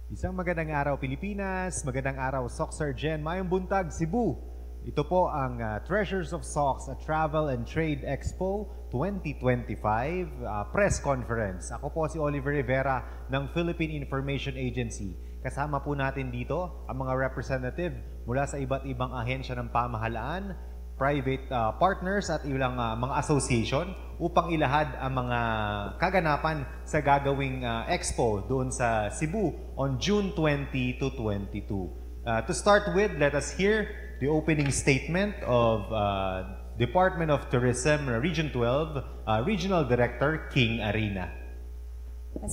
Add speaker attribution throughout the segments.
Speaker 1: Isang magandang araw Pilipinas, magandang araw Soxargen, mayong buntag Cebu. Ito po ang Treasures of Sox, a Travel and Trade Expo 2025 press conference. Ako po si Oliver Rivera ng Philippine Information Agency. Kasama po natin dito ang mga representative mula sa iba't ibang ahensya ng pamahalaan, private partners at ilang mga association upang ilahad ang mga kaganapan sa gagawing expo doon sa Cebu on June 20 to 22. To start with, let us hear the opening statement of Department of Tourism Region 12 Regional Director King Arina.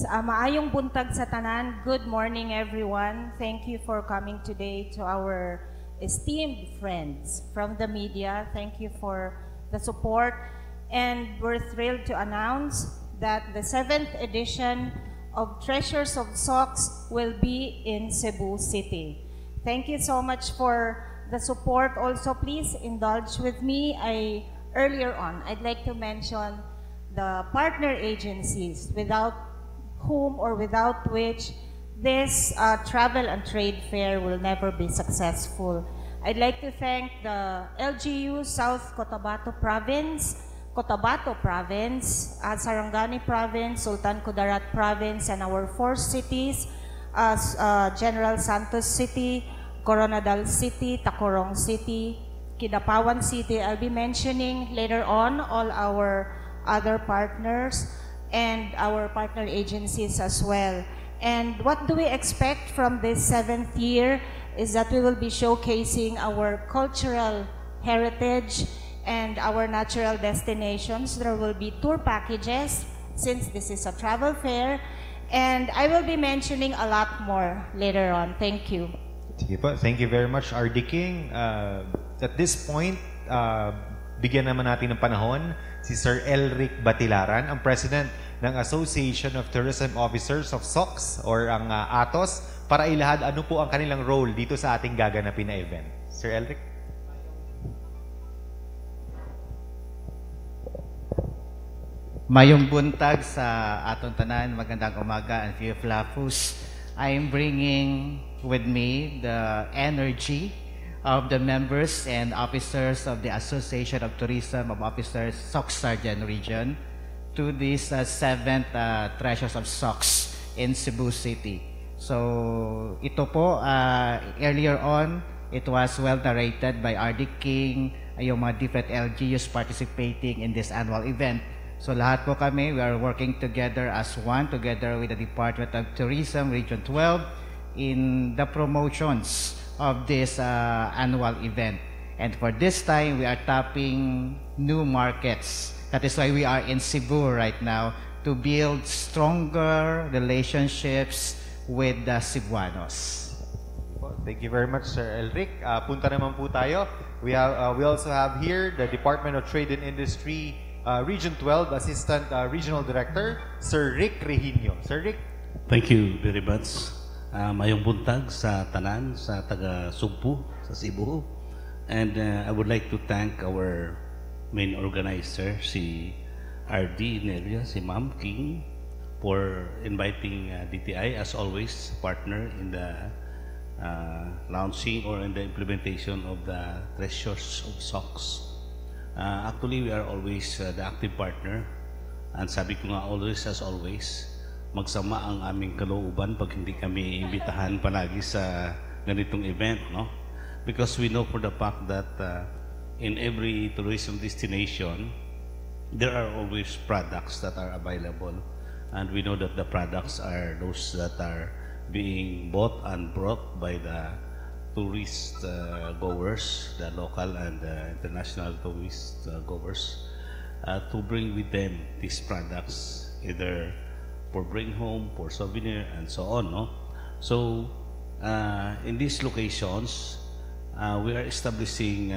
Speaker 2: Maayong buntag sa tanan. Good morning, everyone. Thank you for coming today to our esteemed friends from the media. Thank you for the support. And we're thrilled to announce that the 7th edition of Treasures of Sox will be in Cebu City. Thank you so much for the support. Also, please indulge with me. Earlier on, I'd like to mention the partner agencies without whom or without which this travel and trade fair will never be successful. I'd like to thank the LGU South Cotabato Province, Sarangani Province, Sultan Kudarat Province, and our 4 cities, General Santos City, Coronadal City, Tacurong City, Kidapawan City. I'll be mentioning later on all our other partners and our partner agencies as well. And what do we expect from this 7th year is that we will be showcasing our cultural heritage and our natural destinations. There will be tour packages since this is a travel fair, and I will be mentioning a lot more later on. Thank you.
Speaker 1: Sige po. Thank you very much, RD King. At this point, bigyan naman natin ng panahon si Sir Elric Batilaran, ang President ng Association of Tourism Officers of SOX or ang ATOS, para ilahad ano po ang kanilang role dito sa ating gaganapin na event. Sir Elric?
Speaker 3: Mayong buntag sa atong tanan, magandang umaga, and few flafus. I am bringing with me the energy of the members and officers of the Association of Tourism of Officers Soxargen region to this 7th Treasures of Sox in Cebu City. So ito po, earlier on, it was well narrated by RD King, yung mga different LGUs participating in this annual event. So lahat po kami, we are working together as one, together with the Department of Tourism Region 12 in the promotions of this annual event. And for this time, we are tapping new markets. That is why we are in Cebu right now to build stronger relationships with the Cebuanos.
Speaker 1: Thank you very much, Sir Elric. Punta naman po tayo. We also have here the Department of Trade and Industry Region 12 Assistant Regional Director, Sir Rick Rehinio. Sir Rick?
Speaker 4: Thank you very much. Mayong buntag sa tanan, sa taga Sugpo, sa Cebu. And I would like to thank our main organizer, si RD Nelia, si Ma'am King, for inviting DTI as always, partner in the launching or in the implementation of the Treasures of SOX. Actually, we are always the active partner. And sabi ko nga always as always, magsama ang aming kalooban pag hindi kami imbitahan palagi sa ganitong event, no? Because we know for the fact that in every tourism destination, there are always products that are available. And we know that the products are those that are being bought and brought by the tourist goers, the local and international tourist goers, to bring with them these products, either for bring home, for souvenir, and so on. No? So, in these locations, we are establishing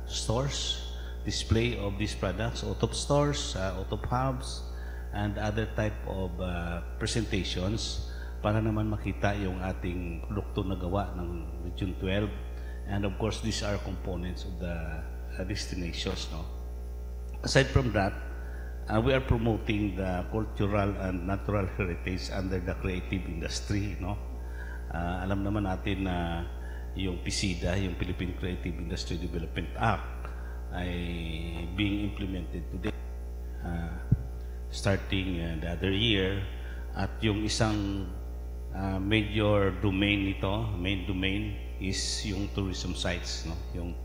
Speaker 4: stores, display of these products, OTOP stores, OTOP hubs, and other type of presentations para naman makita yung ating produkto na gawa ng Region 12. And of course, these are components of the destinations. No? Aside from that, we are promoting the cultural and natural heritage under the creative industry. No? Alam naman natin na yung PICIDA, yung Philippine Creative Industry Development Act, ay being implemented today, starting the other year. At yung isang major domain nito, main domain, is yung tourism sites, no? Yung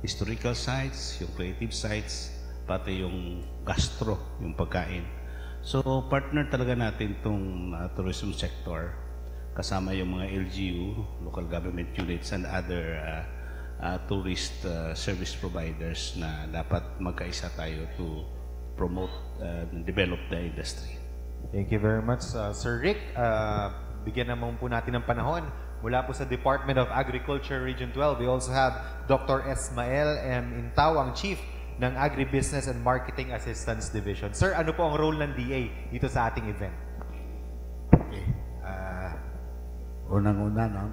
Speaker 4: historical sites, yung creative sites, pati yung gastro, yung pagkain. So, partner talaga natin itong tourism sector, kasama yung mga LGU, local government units, and other tourist service providers na dapat magkaisa tayo to promote and develop the industry.
Speaker 1: Thank you very much, Sir Rick. Bigyan naman po natin ng panahon. Mula po sa Department of Agriculture Region 12, we also have Dr. Esmael M. Intao, ang Chief ng Agribusiness and Marketing Assistance Division. Sir, ano po ang role ng DA dito sa ating event?
Speaker 5: Okay. Unang-una, no?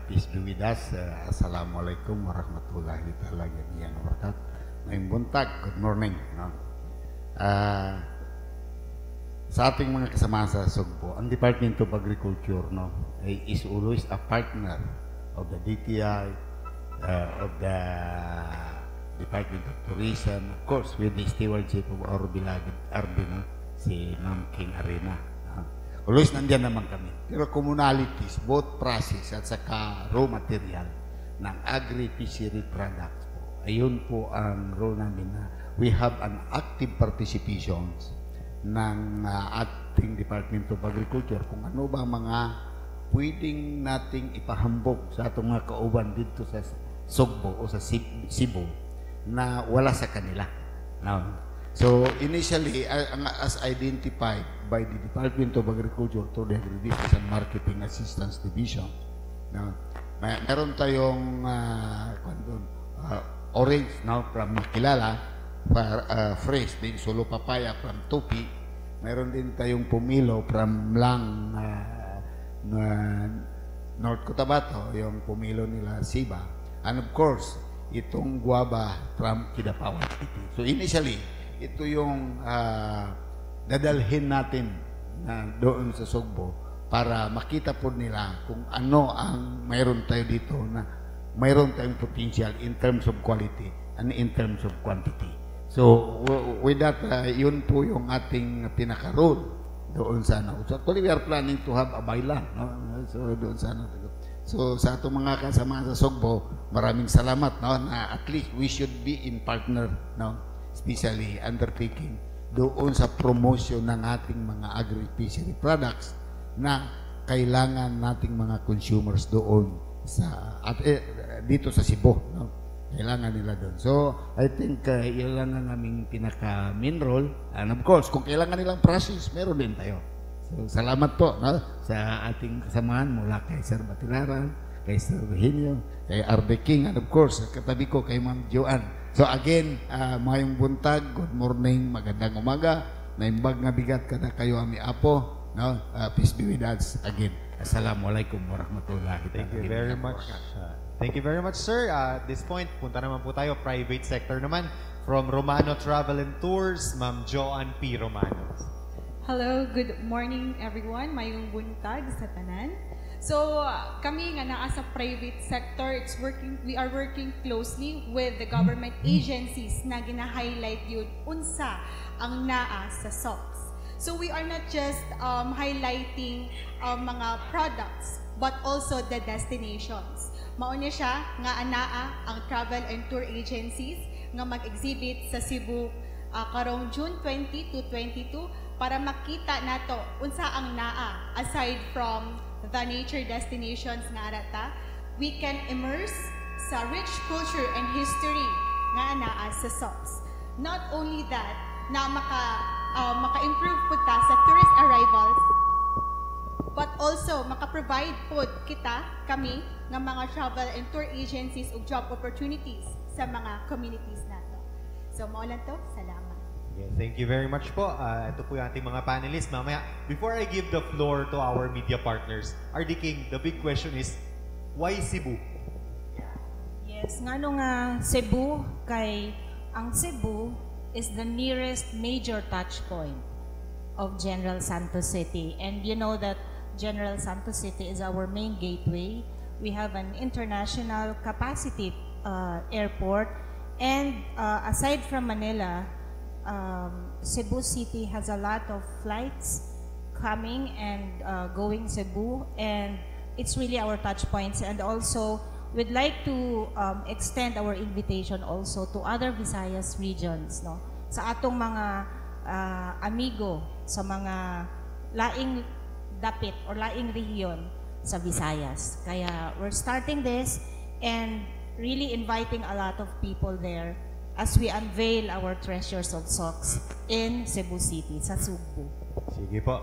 Speaker 5: Peace be with us. Assalamualaikum warahmatullahi wabarakatuh. Ngayong buntag, good morning. No? Sa ating mga kasama sa Sugbo, ang Department of Agriculture, no, is always a partner of the DTI, of the Department of Tourism, of course, with the stewardship of our beloved RB, no, si Ma'am King Arena. Always nandiyan naman kami. Pero commonalities, both process at saka raw material ng agri-fishery products po. Ayun po ang role namin na we have an active participations ng ating Department of Agriculture kung ano ba mga pwedeng nating ipahambog sa atong mga kauban dito sa Sugbo o sa Cebu na wala sa kanila. Now, so initially, as identified by the Department of Agriculture through the Agribusiness and Marketing Assistance Division, now, meron tayong orange now from Makilala, fresh din solo papaya from Tupi. Meron din tayong pumilo from Lang North Cotabato, yung pumilo nila Siba. And of course, itong guava from Kidapawan. So initially, ito yung dadalhin natin na doon sa Sugbo para makita po nila kung ano ang mayroon tayo dito na mayroon tayong potential in terms of quality and in terms of quantity. So, with that, yun po yung ating pinaka-role doon sa ano. So, actually, we are planning to have a byline, no? So, doon sa ano. So, sa itong mga kasama sa Sugbo, maraming salamat, no? Na at least we should be in partner, no? Especially undertaking doon sa promotion ng ating mga agri-fishery products na kailangan nating mga consumers doon sa dito sa Cebu, no? Kailangan nila doon. So, I think yun lang ang aming pinaka-main role. And of course, kung kailangan nilang process, meron din tayo. So, salamat po, no, sa ating kasamahan mula kay Sir Batilaran, kay Sir Virginio, kay Arbe King, and of course, katabi ko kay Ma'am Joanne. So again, mayong buntag, good morning, magandang umaga, naimbag nga bigat ka na kayo ami apo, no? Peace be with us again. Assalamualaikum warahmatullahi wabarakatuh.
Speaker 1: Thank you very much. Thank you very much, sir. At this point, punta naman po tayo, private sector naman. From Romano Travel and Tours, Ma'am Joanne P. Romano.
Speaker 6: Hello, good morning everyone. Mayong buntag sa tanan. So, kami nga naa sa private sector, we are working closely with the government agencies na gina-highlight yun unsa ang naa sa SOCs. So, we are not just highlighting mga products, but also the destinations. Mauna siya nga anaa ang travel and tour agencies nga mag-exhibit sa Cebu karong June 20 to 22 para makita nato unsa ang naa aside from the nature destinations nga arata, we can immerse sa rich culture and history nga anaa sa SOCs. Not only that, na maka-improve po ta sa tourist arrivals, but also maka-provide po kami ng mga travel and tour agencies o job opportunities sa mga communities nato. So, maulan to. Salamat.
Speaker 1: Yes, thank you very much po. Ito po yung ating mga panelists. Mamaya, before I give the floor to our media partners, RD King, the big question is, why Cebu?
Speaker 2: Yes, nga nung Cebu, ang Cebu is the nearest major touch point of General Santos City. And you know that General Santos City is our main gateway. We have an international capacity airport, and aside from Manila, Cebu City has a lot of flights coming and going Cebu, and it's really our touch points. And also, we'd like to extend our invitation also to other Visayas regions, no? Sa atong mga amigo sa mga laing dapit or laing rehiyon sa Visayas. Kaya we're starting this and really inviting a lot of people there as we unveil our Treasures of Socks in Cebu City, sa Sugbo.
Speaker 1: Sige po.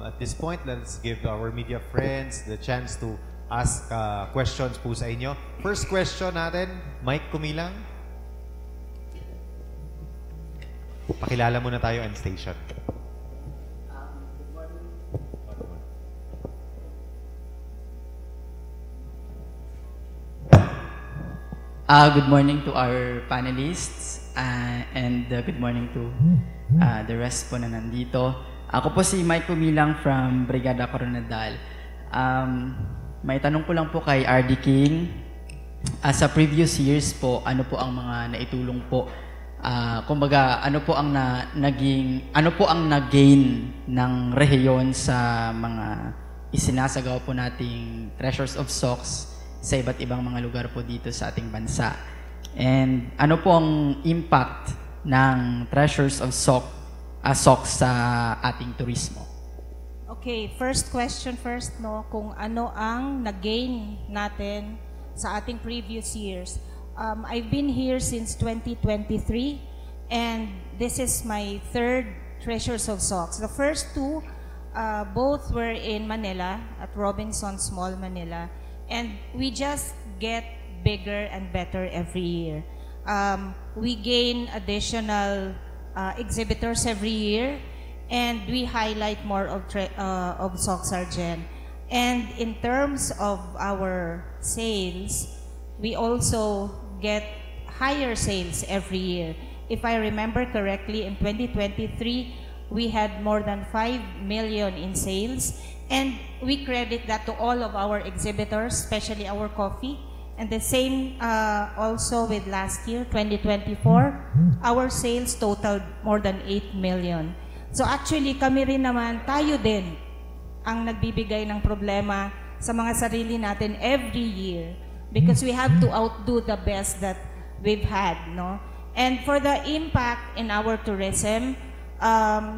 Speaker 1: At this point, let's give our media friends the chance to ask questions po sa inyo. First question natin, Mike Kumilang. Pakilala muna tayo and station.
Speaker 7: Good morning to our panelists and good morning to the rest po na nandito. Ako po si Mike Kumilang from Brigada Coronadal. May tanong ko lang po kay RD King. Sa previous years po, ano po ang mga naitulong po? Kumbaga, ano po ang nag-gain ng rehiyon sa mga isinasagawa po nating Treasures of Socks sa iba't ibang mga lugar po dito sa ating bansa. And ano po ang impact ng Treasures of Socks sa ating turismo?
Speaker 2: Okay, first question first, no, kung ano ang nag-gain natin sa ating previous years. I've been here since 2023, and this is my third Treasures of Socks. The first two, both were in Manila, at Robinsons Mall, Manila. And we just get bigger and better every year. We gain additional exhibitors every year, and we highlight more of Socks Argent. And in terms of our sales, we also get higher sales every year. If I remember correctly, in 2023, we had more than 5 million in sales. And we credit that to all of our exhibitors, especially our coffee. And the same also with last year, 2024, our sales totaled more than 8 million. So actually, kami rin naman, tayo din ang nagbibigay ng problema sa mga sarili natin every year, because we have to outdo the best that we've had, no? And for the impact in our tourism,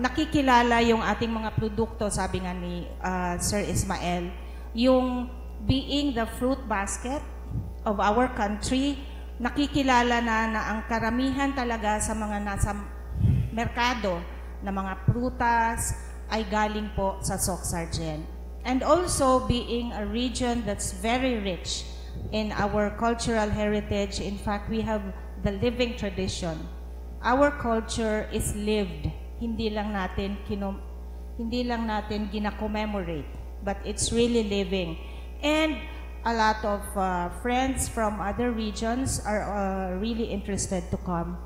Speaker 2: nakikilala yung ating mga produkto, sabi nga ni Sir Ismael, yung being the fruit basket of our country, nakikilala na ang karamihan talaga sa mga nasa merkado na mga prutas ay galing po sa Socks Argent. And also being a region that's very rich in our cultural heritage. In fact, we have the living tradition. Our culture is lived. Hindi lang natin gina-commemorate, but it's really living. And a lot of friends from other regions are really interested to come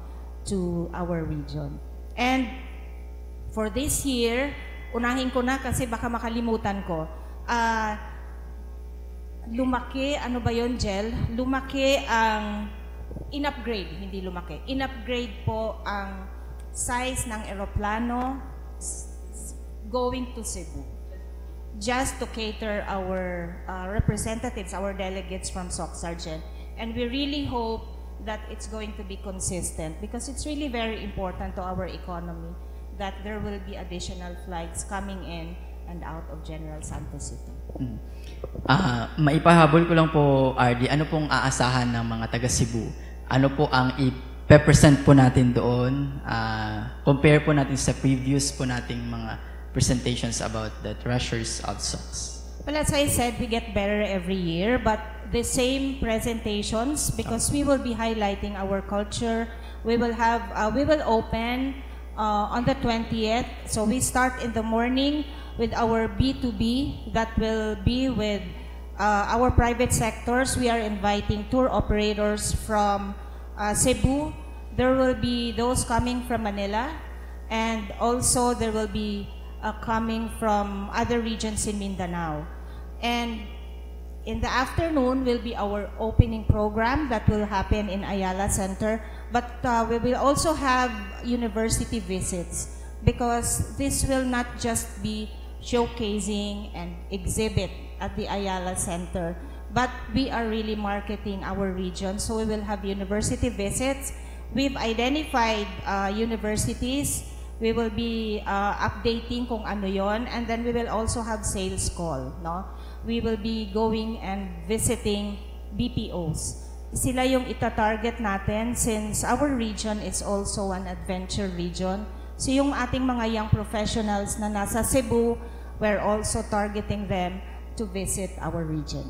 Speaker 2: to our region. And for this year, unahin ko na kasi baka makalimutan ko. Lumaki, ano ba yun, Jel? Lumaki ang, in-upgrade, hindi lumaki. In-upgrade po ang size ng eroplano going to Cebu, just to cater our representatives, our delegates from Socks Argent. And we really hope that it's going to be consistent, because it's really very important to our economy that there will be additional flights coming in and out of General Santos City.
Speaker 7: Maipahabol ko lang po, RD, ano pong aasahan ng mga taga Cebu? Ano po ang i-present po natin doon? Compare po natin sa previous po nating mga presentations about the Treasures of Socks.
Speaker 2: Well, as I said, we get better every year, but the same presentations, because we will be highlighting our culture. We will open on the 20th. So we start in the morning with our B2B that will be with our private sectors. We are inviting tour operators from Cebu. There will be those coming from Manila, and also there will be coming from other regions in Mindanao. And in the afternoon will be our opening program that will happen in Ayala Center. But we will also have university visits because this will not just be showcasing and exhibit at the Ayala Center, but we are really marketing our region. So we will have university visits. We've identified universities. We will be updating kung ano yon, and then we will also have sales call. No? We will be going and visiting BPOs. Sila yung ita-target natin since our region is also an adventure region. So yung ating mga young professionals na nasa Cebu, we're also targeting them to visit our region.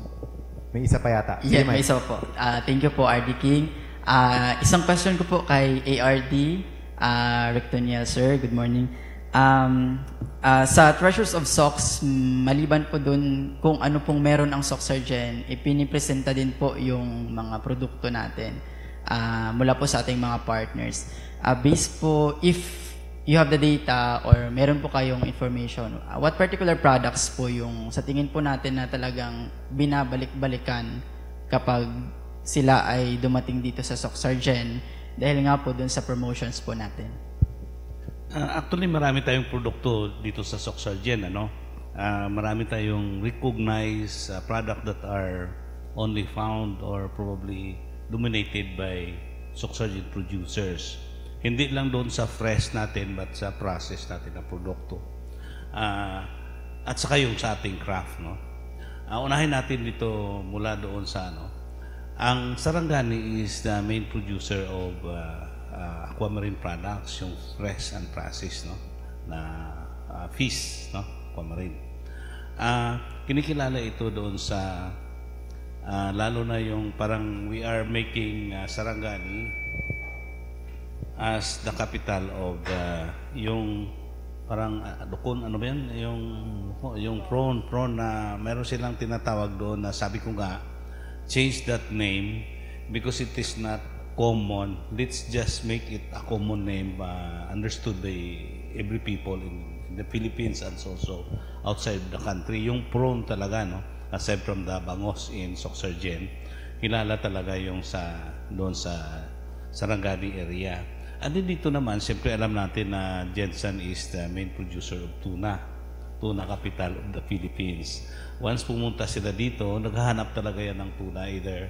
Speaker 1: May isa pa yata. Sige,
Speaker 7: Yeah, may
Speaker 1: Mike.
Speaker 7: isa po. Thank you po, RD King. Isang question ko po kay ARD, Rectoniel, sir. Good morning. Sa Treasures of Socks, maliban po dun kung ano pong meron ang Soxargen, ipinipresenta din po yung mga produkto natin mula po sa ating mga partners. Based po, if you have the data or meron po kayong information, what particular products po yung sa tingin po natin na talagang binabalik-balikan kapag sila ay dumating dito sa Soxargen dahil nga po dun sa promotions po natin?
Speaker 4: Actually, marami tayong produkto dito sa Soxargen, ano? Marami tayong recognized product that are only found or probably dominated by Soxargen producers. Hindi lang doon sa fresh natin, but sa process natin ng produkto. At saka yung sa ating craft, no? Unahin natin dito mula doon sa ano. Ang Sarangani is the main producer of aquamarine products, yung fresh and processed, no, na fish, no, aquamarine. Kinikilala ito doon sa lalo na yung parang we are making Sarangani as the capital of yung parang Dukon, ano ba yan, yung prawn na meron silang tinatawag doon na sabi ko nga, change that name because it is not common. Let's just make it a common name understood by every people in the Philippines and also outside the country. Yung prawn talaga, no, aside from the bangos in Soxargen, kilala talaga yung doon sa Sarangani area. And then dito naman, siyempre alam natin na Gensan is the main producer of tuna capital of the Philippines. Once pumunta sila dito, naghahanap talaga yan ng tuna, either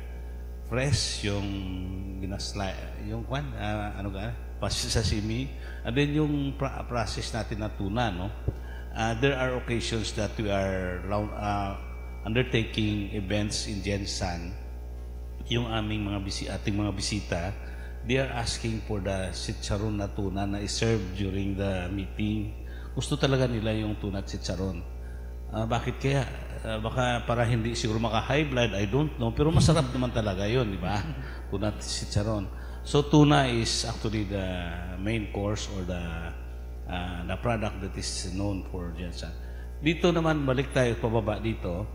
Speaker 4: fresh, yung sashimi, and then yung process natin na tuna, no? There are occasions that we are undertaking events in Gensan. Yung aming ating mga bisita, they are asking for the chicharon na tuna na i-serve during the meeting. Gusto talaga nila yung tuna at chicharon. Bakit kaya? Baka para hindi siguro maka-high blood, I don't know. Pero masarap naman talaga yun, di ba? Tuna at chicharon. So tuna is actually the main course or the product that is known for Gensan. Dito naman, balik tayo pababa dito.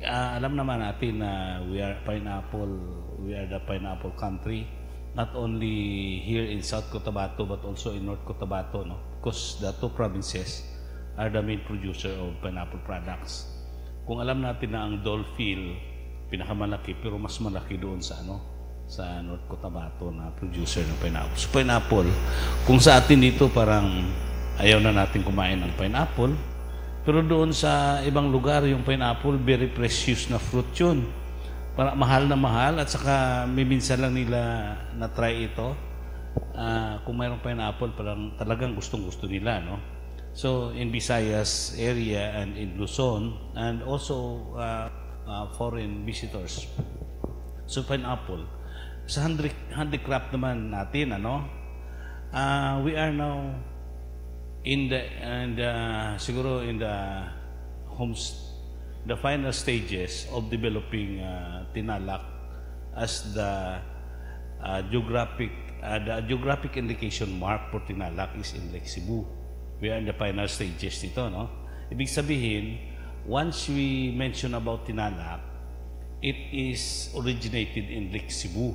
Speaker 4: Alam naman natin na we are the pineapple country. Not only here in South Cotabato but also in North Cotabato, no? Because the two provinces are the main producer of pineapple products. Kung alam natin na ang Dolphil pinakamalaki pero mas malaki doon sa North Cotabato na producer ng pineapple. So pineapple, kung sa atin dito parang ayaw na natin kumain ng pineapple, pero doon sa ibang lugar yung pineapple very precious na fruit yun. Para mahal na mahal at saka minsan lang nila na-try ito. Kung mayroong pineapple, parang talagang gustong-gusto nila, no? So, in Visayas area and in Luzon and also foreign visitors. So, pineapple. Sa handicraft naman natin, ano? We are now siguro in the the final stages of developing Tinalak as the geographic indication mark for Tinalak is in Lake Cebu. We are in the final stages nito, no? Ibig sabihin, once we mention about Tinalak, it is originated in Lake Cebu.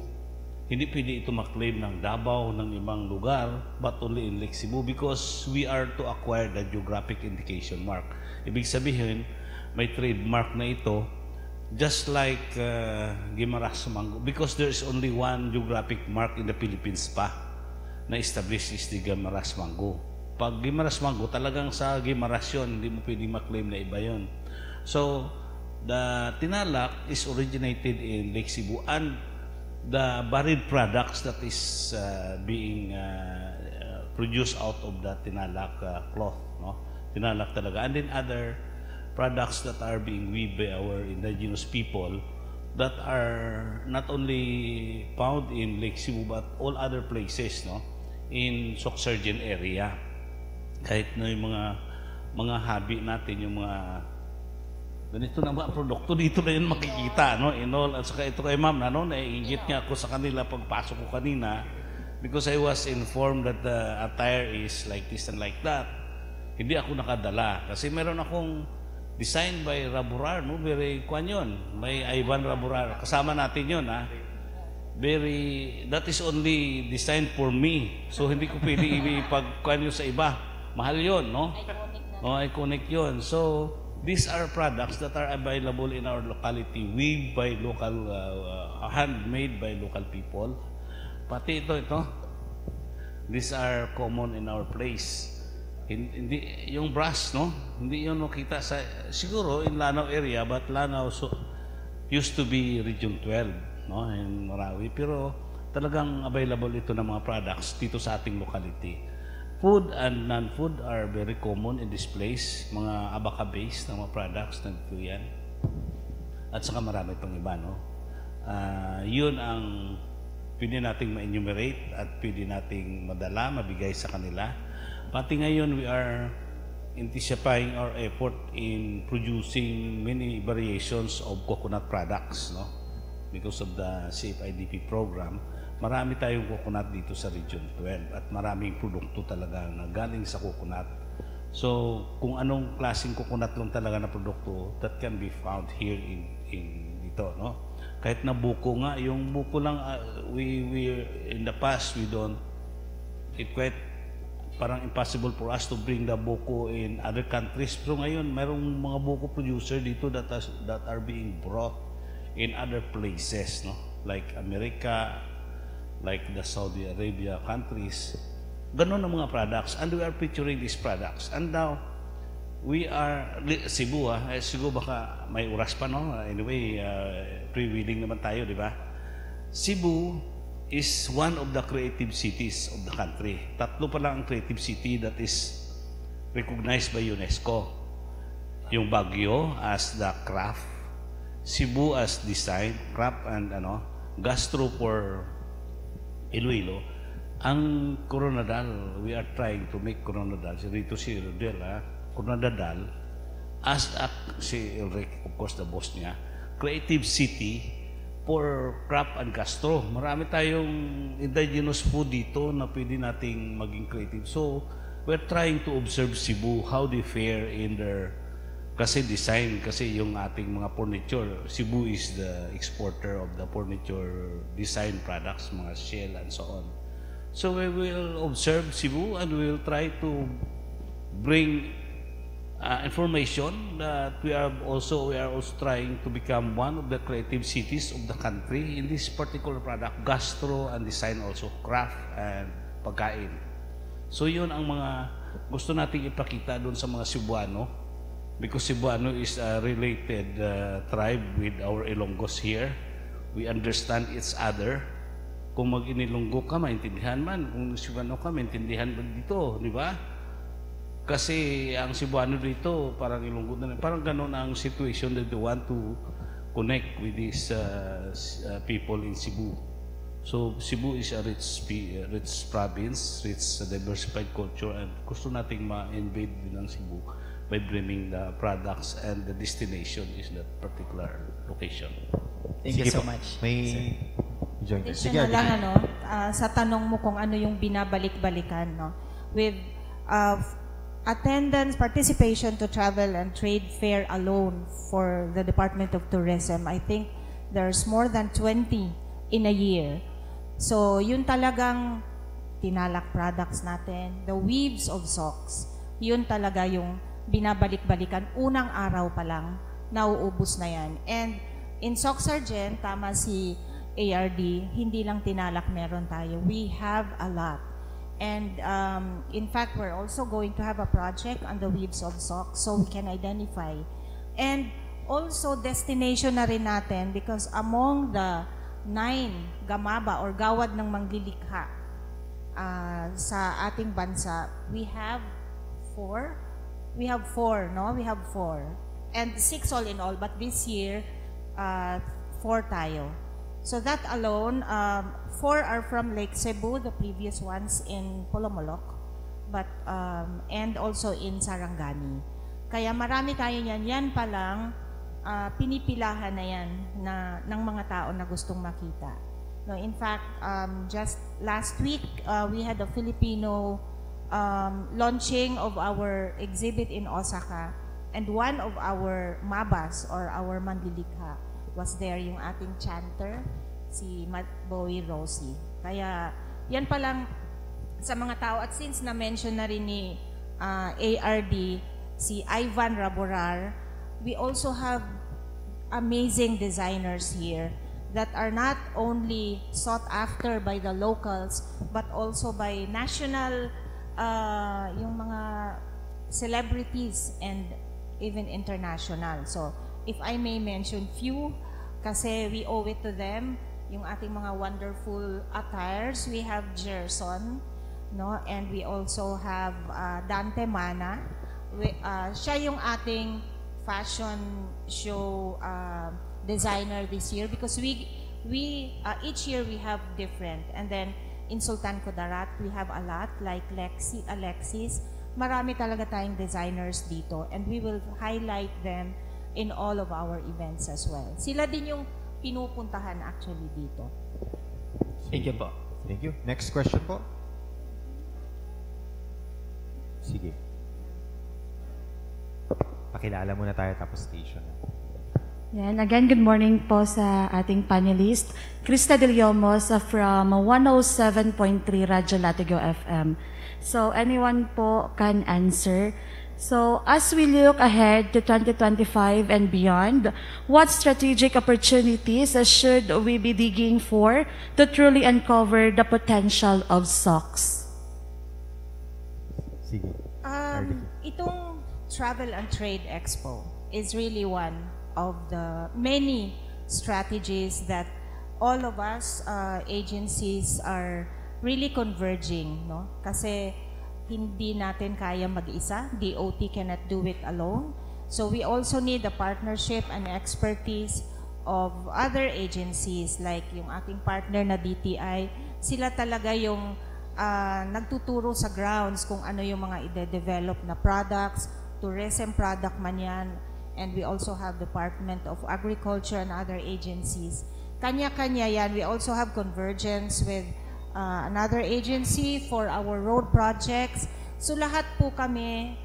Speaker 4: Hindi pwede ito maklaim ng Davao, ng ibang lugar, but only in Lake Cebu because we are to acquire the geographic indication mark. Ibig sabihin, may trademark na ito, just like Guimaras Mango, because there is only one geographic mark in the Philippines pa na established is the Guimaras Mango. Pag Guimaras Mango, talagang sa Guimaras yun, hindi mo pwede maklaim na iba yun. So, the tinalak is originated in Lake Cebu and the buried products that is being produced out of the tinalak cloth, no? Tinalak talaga. And then other products that are being weaved by our indigenous people that are not only found in Lake Cebu but all other places, no? In Soc-Sargent area. Kahit na yung mga hobby natin, yung mga ganito na mga produkto, dito na yun makikita, no? In all, at saka ito kay ma'am, no? Naiingit niya ako sa kanila pagpasok ko kanina because I was informed that the attire is like this and like that. Hindi ako nakadala kasi meron akong design by Raburar, no? Very kwan yun. May Ivan Raburar. Kasama natin yun, ha? That is only designed for me. So, hindi ko pwede ipag-kwan yun sa iba. Mahal yun, no? Iconic yun. So, these are products that are available in our locality, weaved by local, handmade by local people. Pati ito. These are common in our place. Hindi, yung brass, no? Hindi yun makita sa, siguro in Lanao area, but Lanao used to be Region 12, no? In Marawi. Pero talagang available ito ng mga products dito sa ating locality. Food and non-food are very common in this place. Mga abaca-based na mga products na dito yan. At saka marami itong iba, no? Yun ang pwede nating ma-enumerate at pwede nating madala, mabigay sa kanila. Pati ngayon, we are intensifying our effort in producing many variations of coconut products, no? Because of the CFIDP program. Marami tayong coconut dito sa Region 12 at maraming produkto talaga na galing sa coconut. So, kung anong klaseng coconut lang talaga na produkto, that can be found here in dito, no? Kahit na buko nga, yung buko lang, we in the past, it quite parang impossible for us to bring the buko in other countries. Pero ngayon, mayroong mga buko producer dito that are being brought in other places, no? Like America, like the Saudi Arabia countries. Ganon ang mga products. And we are featuring these products. And now, we are, Cebu, Cebu baka may oras pa, no? Anyway, pre-willing naman tayo, di ba? Cebu is one of the creative cities of the country. Tatlo pa lang ang creative city that is recognized by UNESCO. Yung Baguio as the craft, Cebu as design, craft and gastro for Iloilo. Ang Coronadal, we are trying to make Coronadal, dito si Rodel, Coronadal, as si Elric, of course, the boss niya, creative city for craft and gastro. Marami tayong indigenous food dito na pwede nating maging creative. So, we're trying to observe Cebu, how they fare in their design, kasi yung ating mga furniture, Cebu is the exporter of the furniture design products, mga shell and so on. So we will observe Cebu and we will try to bring information that we are also trying to become one of the creative cities of the country in this particular product, gastro and design, also craft and pagkain. So yun ang mga gusto nating ipakita doon sa mga Cebuano. Because Cebuano is a related tribe with our Ilonggos here. We understand each other. Kung mag-Inilonggo ka, maintindihan man. Kung Cebuano ka, maintindihan man dito. Di ba? Kasi ang Cebuano dito, parang Ilonggo na. Parang ganun ang situation that they want to connect with these people in Cebu. So, Cebu is a rich province, rich diversified culture, and gusto nating ma-invade din ang Cebu by bringing the products and the destination is that particular location.
Speaker 7: Thank you so much.
Speaker 1: May join.
Speaker 2: Additional lang, sa tanong mo kung ano yung binabalik-balikan, no? With attendance, participation to travel and trade fair alone for the Department of Tourism, I think there's more than 20 in a year. So, yun talagang tinalak products natin, the weaves of socks, yun talaga yung binabalik-balikan. Unang araw pa lang, nauubos na yan. And in Sock Sergeant, tama si ARD, hindi lang tinalak meron tayo. We have a lot. And in fact, we're also going to have a project on the weaves of socks so we can identify. And also, destination na rin natin because among the 9 gamaba or gawad ng manglilikha sa ating bansa, we have 4. We have 4, no? We have 4. And 6 all in all, but this year, 4 tayo. So that alone, 4 are from Lake Cebu, the previous ones in Polomolok, but and also in Sarangani. Kaya marami tayo yan. Yan pa lang, pinipilahan na yan ng mga tao na gustong makita. No, in fact, just last week, we had a Filipino launching of our exhibit in Osaka, and one of our mabas or our manlilikha was there, yung ating chanter, si Bowie Rosie. Kaya yan pa lang sa mga tao. At since na-mention na rin ni ARD, si Ivan Raborar, we also have amazing designers here that are not only sought after by the locals, but also by national, yung mga celebrities and even international. So, if I may mention few, kasi we owe it to them, yung ating mga wonderful attires. We have Gerson, no? And we also have Dante Mana. Siya yung ating fashion show designer this year because we each year we have different. And then in Sultan Kudarat, we have a lot like Alexis. Marami talaga tayong designers dito, and we will highlight them in all of our events as well. Sila din yung pinupuntahan actually dito.
Speaker 7: Thank you po.
Speaker 1: Thank you. Next question po. Sige. Pakilala muna tayo tapos station.
Speaker 8: Yan. Again, good morning po sa ating panelist. Krista Del Yomos from 107.3 Radyo Latigo FM. So, anyone po can answer. So, as we look ahead to 2025 and beyond, what strategic opportunities should we be digging for to truly uncover the potential of socks?
Speaker 1: Sige.
Speaker 2: Itong Travel and Trade Expo is really one of the many strategies that all of us agencies are really converging, no? Kasi hindi natin kaya mag-isa. DOT cannot do it alone. So we also need the partnership and expertise of other agencies like yung ating partner na DTI. Sila talaga yung nagtuturo sa grounds kung ano yung mga ide-develop na products, tourism product man yan. And we also have Department of Agriculture and other agencies. Kanya-kanya yan. We also have convergence with another agency for our road projects. So lahat po kami,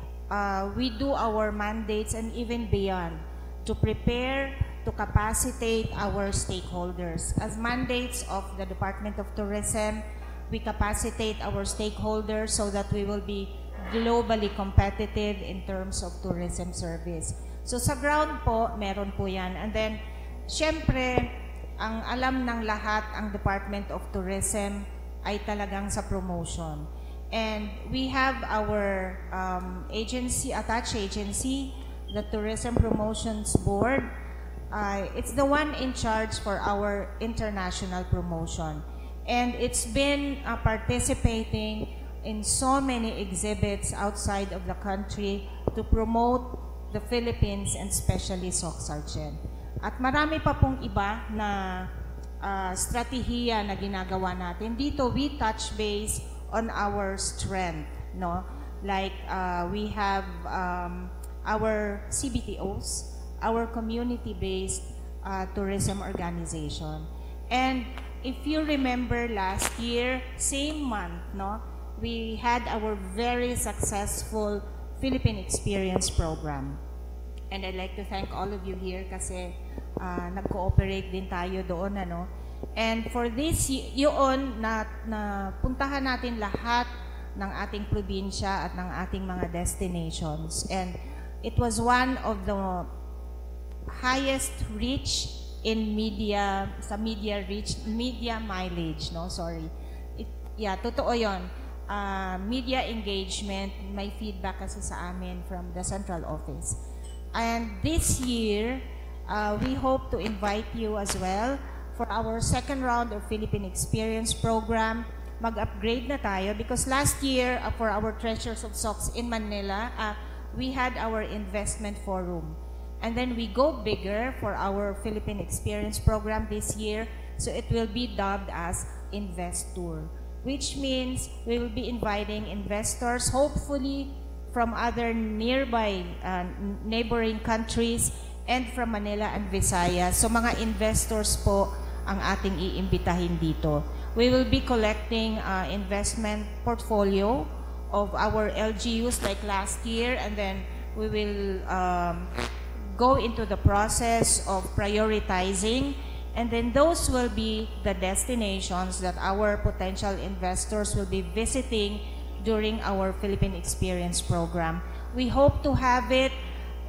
Speaker 2: we do our mandates and even beyond to prepare, to capacitate our stakeholders. As mandates of the Department of Tourism, we capacitate our stakeholders so that we will be globally competitive in terms of tourism service. So sa ground po, meron po yan. And then, syempre, ang alam ng lahat ang Department of Tourism ay talagang sa promotion. And we have our agency, attached agency, the Tourism Promotions Board. It's the one in charge for our international promotion. And it's been participating in so many exhibits outside of the country to promote the Philippines and especially Sock Sergeant. At marami pa pong iba na strategiya na ginagawa natin. Dito, we touch base on our strength, no? Like, we have our CBTOs, our community-based tourism organization. And if you remember last year, same month, no? We had our very successful Philippine Experience Program. And I'd like to thank all of you here kasi nag-cooperate din tayo doon, ano. And for this, yun na puntahan natin lahat ng ating probinsya at ng ating mga destinations. And it was one of the highest reach in media, sa media reach, media mileage, no? Sorry. Totoo yun. Media engagement, may feedback kasi sa amin from the central office. And this year, we hope to invite you as well for our second round of Philippine Experience Program. Mag-upgrade na tayo because last year, for our Treasures of Socks in Manila, we had our investment forum. And then we go bigger for our Philippine Experience Program this year, so it will be dubbed as Investour, which means we will be inviting investors, hopefully from other nearby neighboring countries and from Manila and Visayas. So mga investors po ang ating iimbitahin dito. We will be collecting investment portfolio of our LGUs like last year, and then we will go into the process of prioritizing, and then those will be the destinations that our potential investors will be visiting during our Philippine Experience Program. We hope to have it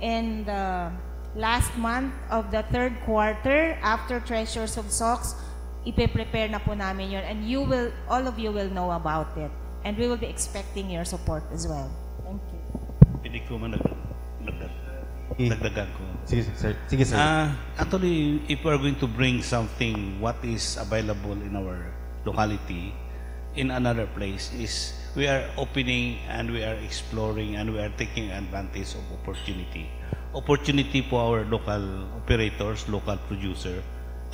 Speaker 2: in the last month of the third quarter after Treasures of Socks. Ipe-prepare na po namin yun, and all of you will know about it, and we will be expecting your support as well. Thank you.
Speaker 4: Pwede ko dagdagan ko.
Speaker 1: Sige, sir. Sige, sir.
Speaker 4: Actually, if we are going to bring something what is available in our locality in another place, is we are opening and we are exploring and we are taking advantage of opportunity. Opportunity for our local operators, local producer,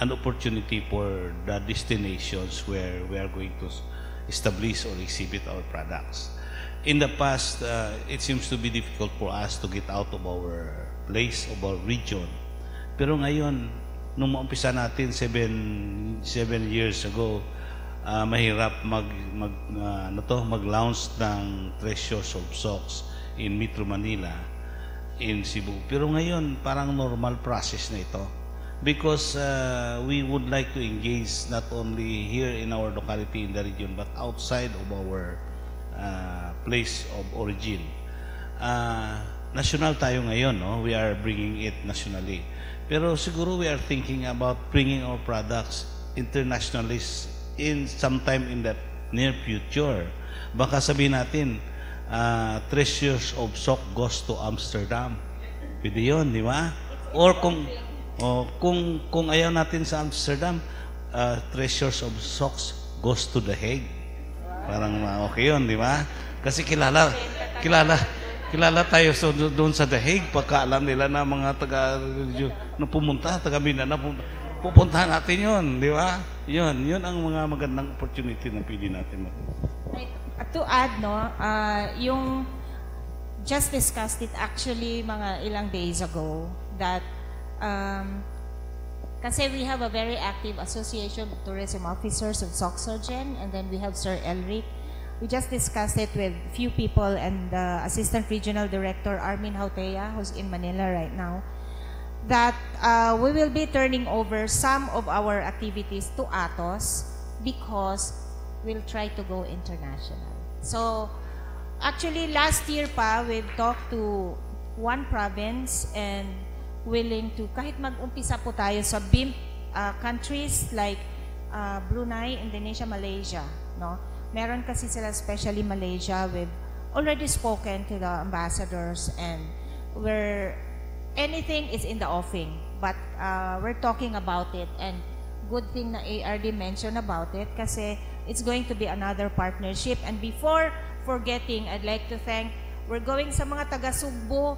Speaker 4: and opportunity for the destinations where we are going to establish or exhibit our products. In the past, it seems to be difficult for us to get out of our place, of our region. Pero ngayon, nung maumpisa natin 7 years ago, mahirap mag-launch ng Treasures of Socks in Metro Manila, in Cebu. Pero ngayon, parang normal process na ito. Because we would like to engage not only here in our locality in the region, but outside of our place of origin. National tayo ngayon, no? We are bringing it nationally. Pero siguro we are thinking about bringing our products internationally in sometime in the near future. Baka sabihin natin, Treasures of Socks goes to Amsterdam. Pwede yun, di ba? Or kung ayaw natin sa Amsterdam, Treasures of Socks goes to The Hague. Parang okay yun, di ba? Kasi kilala tayo doon sa The Hague. Pagka alam nila na mga taga Mindanao, pupuntahan natin yun, di ba? Yun ang mga magandang opportunity na pili natin.
Speaker 2: To add, no, yung just discussed it actually mga ilang days ago that kasi we have a very active association of tourism officers of Soxargen, and then we have Sir Elric. We just discussed it with few people, and the Assistant Regional Director Armin Hautea, who's in Manila right now, that we will be turning over some of our activities to Atos because we'll try to go international. So actually last year pa, we've talked to one province and willing to, kahit mag-umpisa po tayo sa BIM countries like Brunei, Indonesia, Malaysia, no? Meron kasi sila, especially Malaysia, we've already spoken to the ambassadors, and anything is in the offing, but we're talking about it, and good thing na ARD mentioned about it kasi it's going to be another partnership. And before forgetting, I'd like to thank, we're going sa mga taga-Sugbo,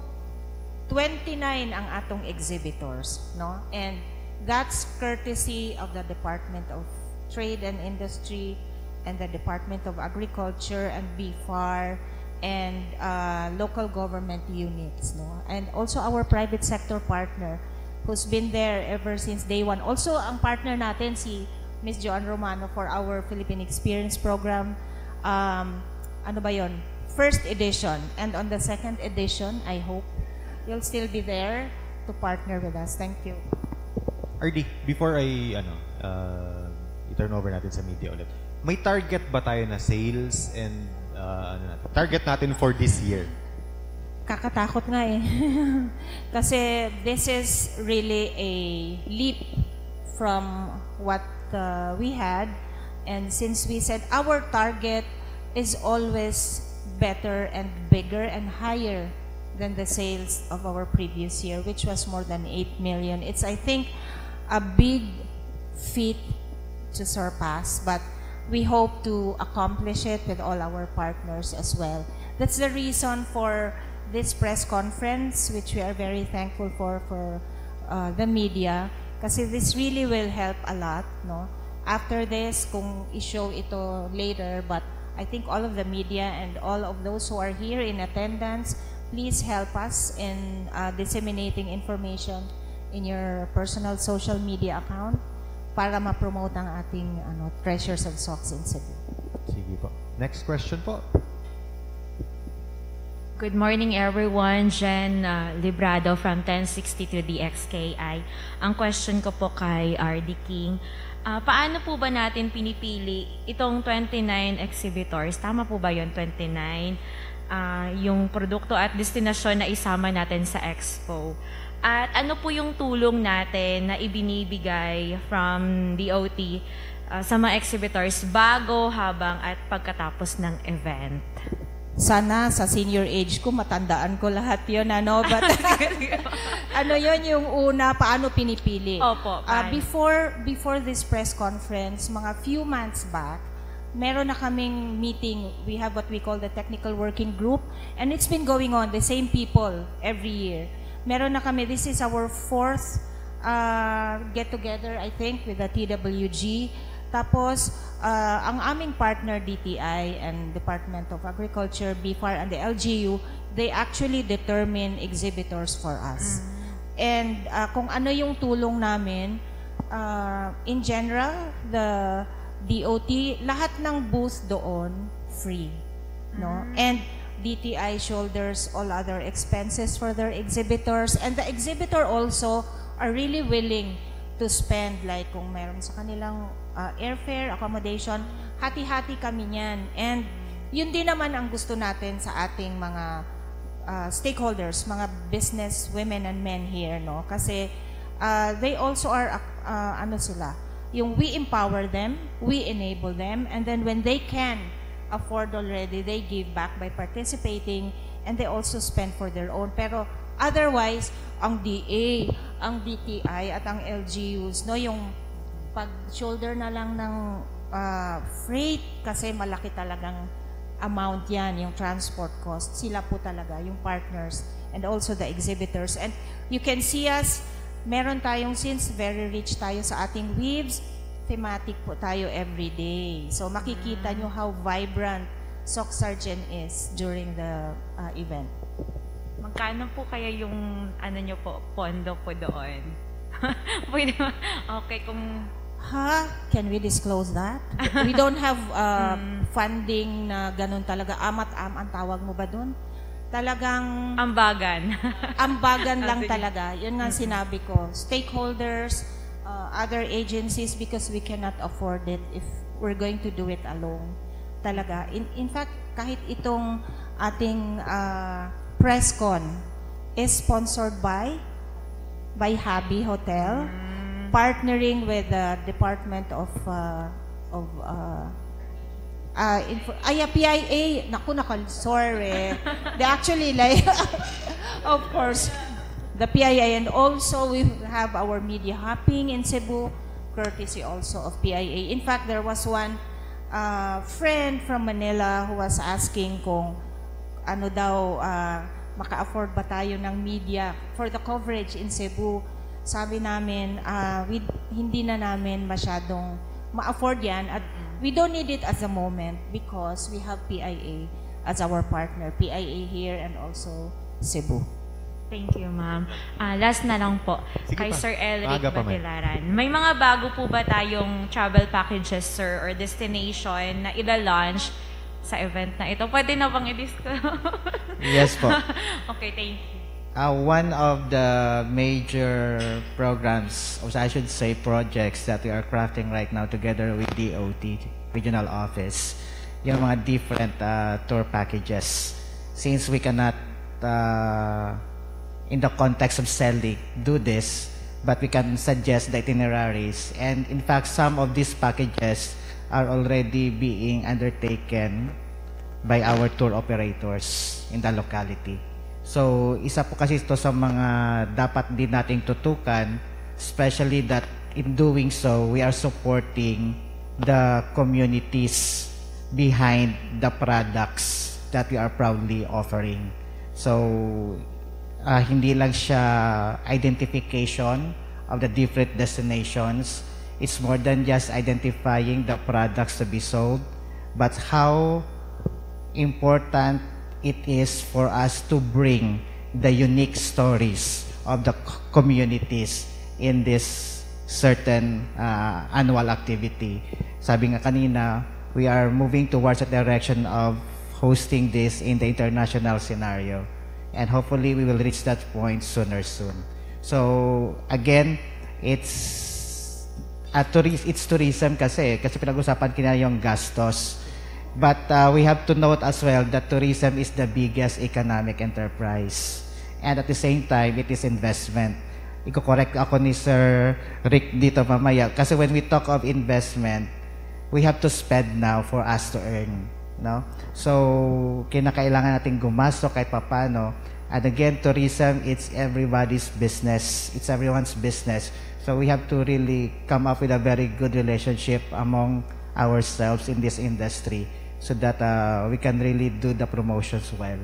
Speaker 2: 29 ang atong exhibitors, no? And that's courtesy of the Department of Trade and Industry and the Department of Agriculture and BFAR and local government units, no? And also our private sector partner who's been there ever since day one. Also, ang partner natin si Ms. Joan Romano for our Philippine Experience Program. Ano ba yun? First edition. And on the second edition, I hope you'll still be there to partner with us. Thank you.
Speaker 1: RD, before I i-turn over natin sa media ulit. May target ba tayo na sales and target natin for this year?
Speaker 2: Kakatakot nga eh. Kasi this is really a leap from what we had. And since we said our target is always better and bigger and higher than the sales of our previous year, which was more than 8 million. It's, I think, a big feat to surpass, but we hope to accomplish it with all our partners as well. That's the reason for this press conference, which we are very thankful for the media, kasi this really will help a lot, no? After this, kung i-show ito later, but I think all of the media and all of those who are here in attendance, please help us in disseminating information in your personal social media account para ma-promote ang ating Treasures of Socks in Cebu.
Speaker 1: Sige po. Next question po.
Speaker 9: Good morning everyone, Jen Librado from 1062 DXKI. Ang question ko po kay RD King, paano po ba natin pinipili itong 29 exhibitors? Tama po ba yun, 29? Yung produkto at destinasyon na isama natin sa expo. At ano po yung tulong natin na ibinibigay from DOT sa mga exhibitors bago, habang at pagkatapos ng event?
Speaker 2: Sana sa senior age ko, matandaan ko lahat yun, But, yun yung una, paano pinipili?
Speaker 9: Opo.
Speaker 2: Before this press conference, mga few months back, meron na kaming meeting. We have what we call the technical working group, and it's been going on, the same people every year. Meron na kami, this is our 4th get-together, I think, with the TWG. Tapos, ang aming partner, DTI and Department of Agriculture, BFAR, and the LGU, they actually determine exhibitors for us. And kung ano yung tulong namin, in general, the DOT, lahat ng booth doon, free. No? And DTI shoulders all other expenses for their exhibitors. And the exhibitor also are really willing to spend, like kung meron sa kanilang airfare, accommodation, hati-hati kami niyan. And yun din naman ang gusto natin sa ating mga stakeholders, mga business women and men here, no? Kasi they also are, yung we empower them, we enable them, and then when they can afford already, they give back by participating, and they also spend for their own. Pero otherwise, ang DA, ang DTI, at ang LGUs, no, yung pag-shoulder na lang ng freight, kasi malaki talagang amount yan, yung transport cost. Sila po talaga, yung partners, and also the exhibitors. And you can see us, meron tayong, since very rich tayo sa ating weaves, thematic po tayo every day. So makikita nyo how vibrant Sock Sergeant is during the event.
Speaker 9: Magkano po kaya yung nyo po, pondo po doon? Pwede ba? Okay, kung...
Speaker 2: Can we disclose that? We don't have funding na ganun talaga. Ang tawag mo ba doon? Talagang...
Speaker 9: Ambagan.
Speaker 2: Ambagan lang talaga. Yun nga sinabi ko. Stakeholders, other agencies, because we cannot afford it if we're going to do it alone. Talaga. In fact, kahit itong ating presscon is sponsored by Habi Hotel, partnering with the Department of PIA. Naku, sorry. They actually like, of course, the PIA, and also we have our media hopping in Cebu, courtesy also of PIA. In fact, there was one friend from Manila who was asking kung ano daw, maka-afford ba tayo ng media for the coverage in Cebu. Sabi namin, hindi na namin masyadong ma-afford yan, at we don't need it at the moment because we have PIA as our partner, PIA here and also Cebu.
Speaker 9: Thank you, ma'am. Last na lang po,
Speaker 1: Sige
Speaker 9: kay
Speaker 1: pa.
Speaker 9: Sir Elric
Speaker 1: Maaga pa, ma'am.
Speaker 9: Batilaran. May mga bago po ba tayong travel packages, sir, or destination na ila-launch sa event na ito? Pwede na bang i-disclose?
Speaker 1: Yes po.
Speaker 9: Okay, thank you.
Speaker 3: One of the major programs, or I should say projects that we are crafting right now together with DOT, Regional Office, yung mga different tour packages. Since we cannot, in the context of selling, do this, but we can suggest the itineraries. And in fact, some of these packages are already being undertaken by our tour operators in the locality. So, isa po kasi ito sa mga dapat din nating tutukan, especially that in doing so, we are supporting the communities behind the products that we are proudly offering. So, hindi lang siya identification of the different destinations. It's more than just identifying the products to be sold, but how important it is for us to bring the unique stories of the communities in this certain annual activity. Sabi nga kanina, we are moving towards a direction of hosting this in the international scenario. And hopefully, we will reach that point soon. So, again, it's tourism kasi pinag-usapan kina yung gastos. But we have to note as well that tourism is the biggest economic enterprise. And at the same time, it is investment. Iko-correct ako ni Sir Rick dito mamaya. Kasi when we talk of investment, we have to spend now for us to earn. No? So, kinakailangan natin gumasto kahit papano. And again, tourism, it's everybody's business. It's everyone's business. So, we have to really come up with a very good relationship among ourselves in this industry so that we can really do the promotions well.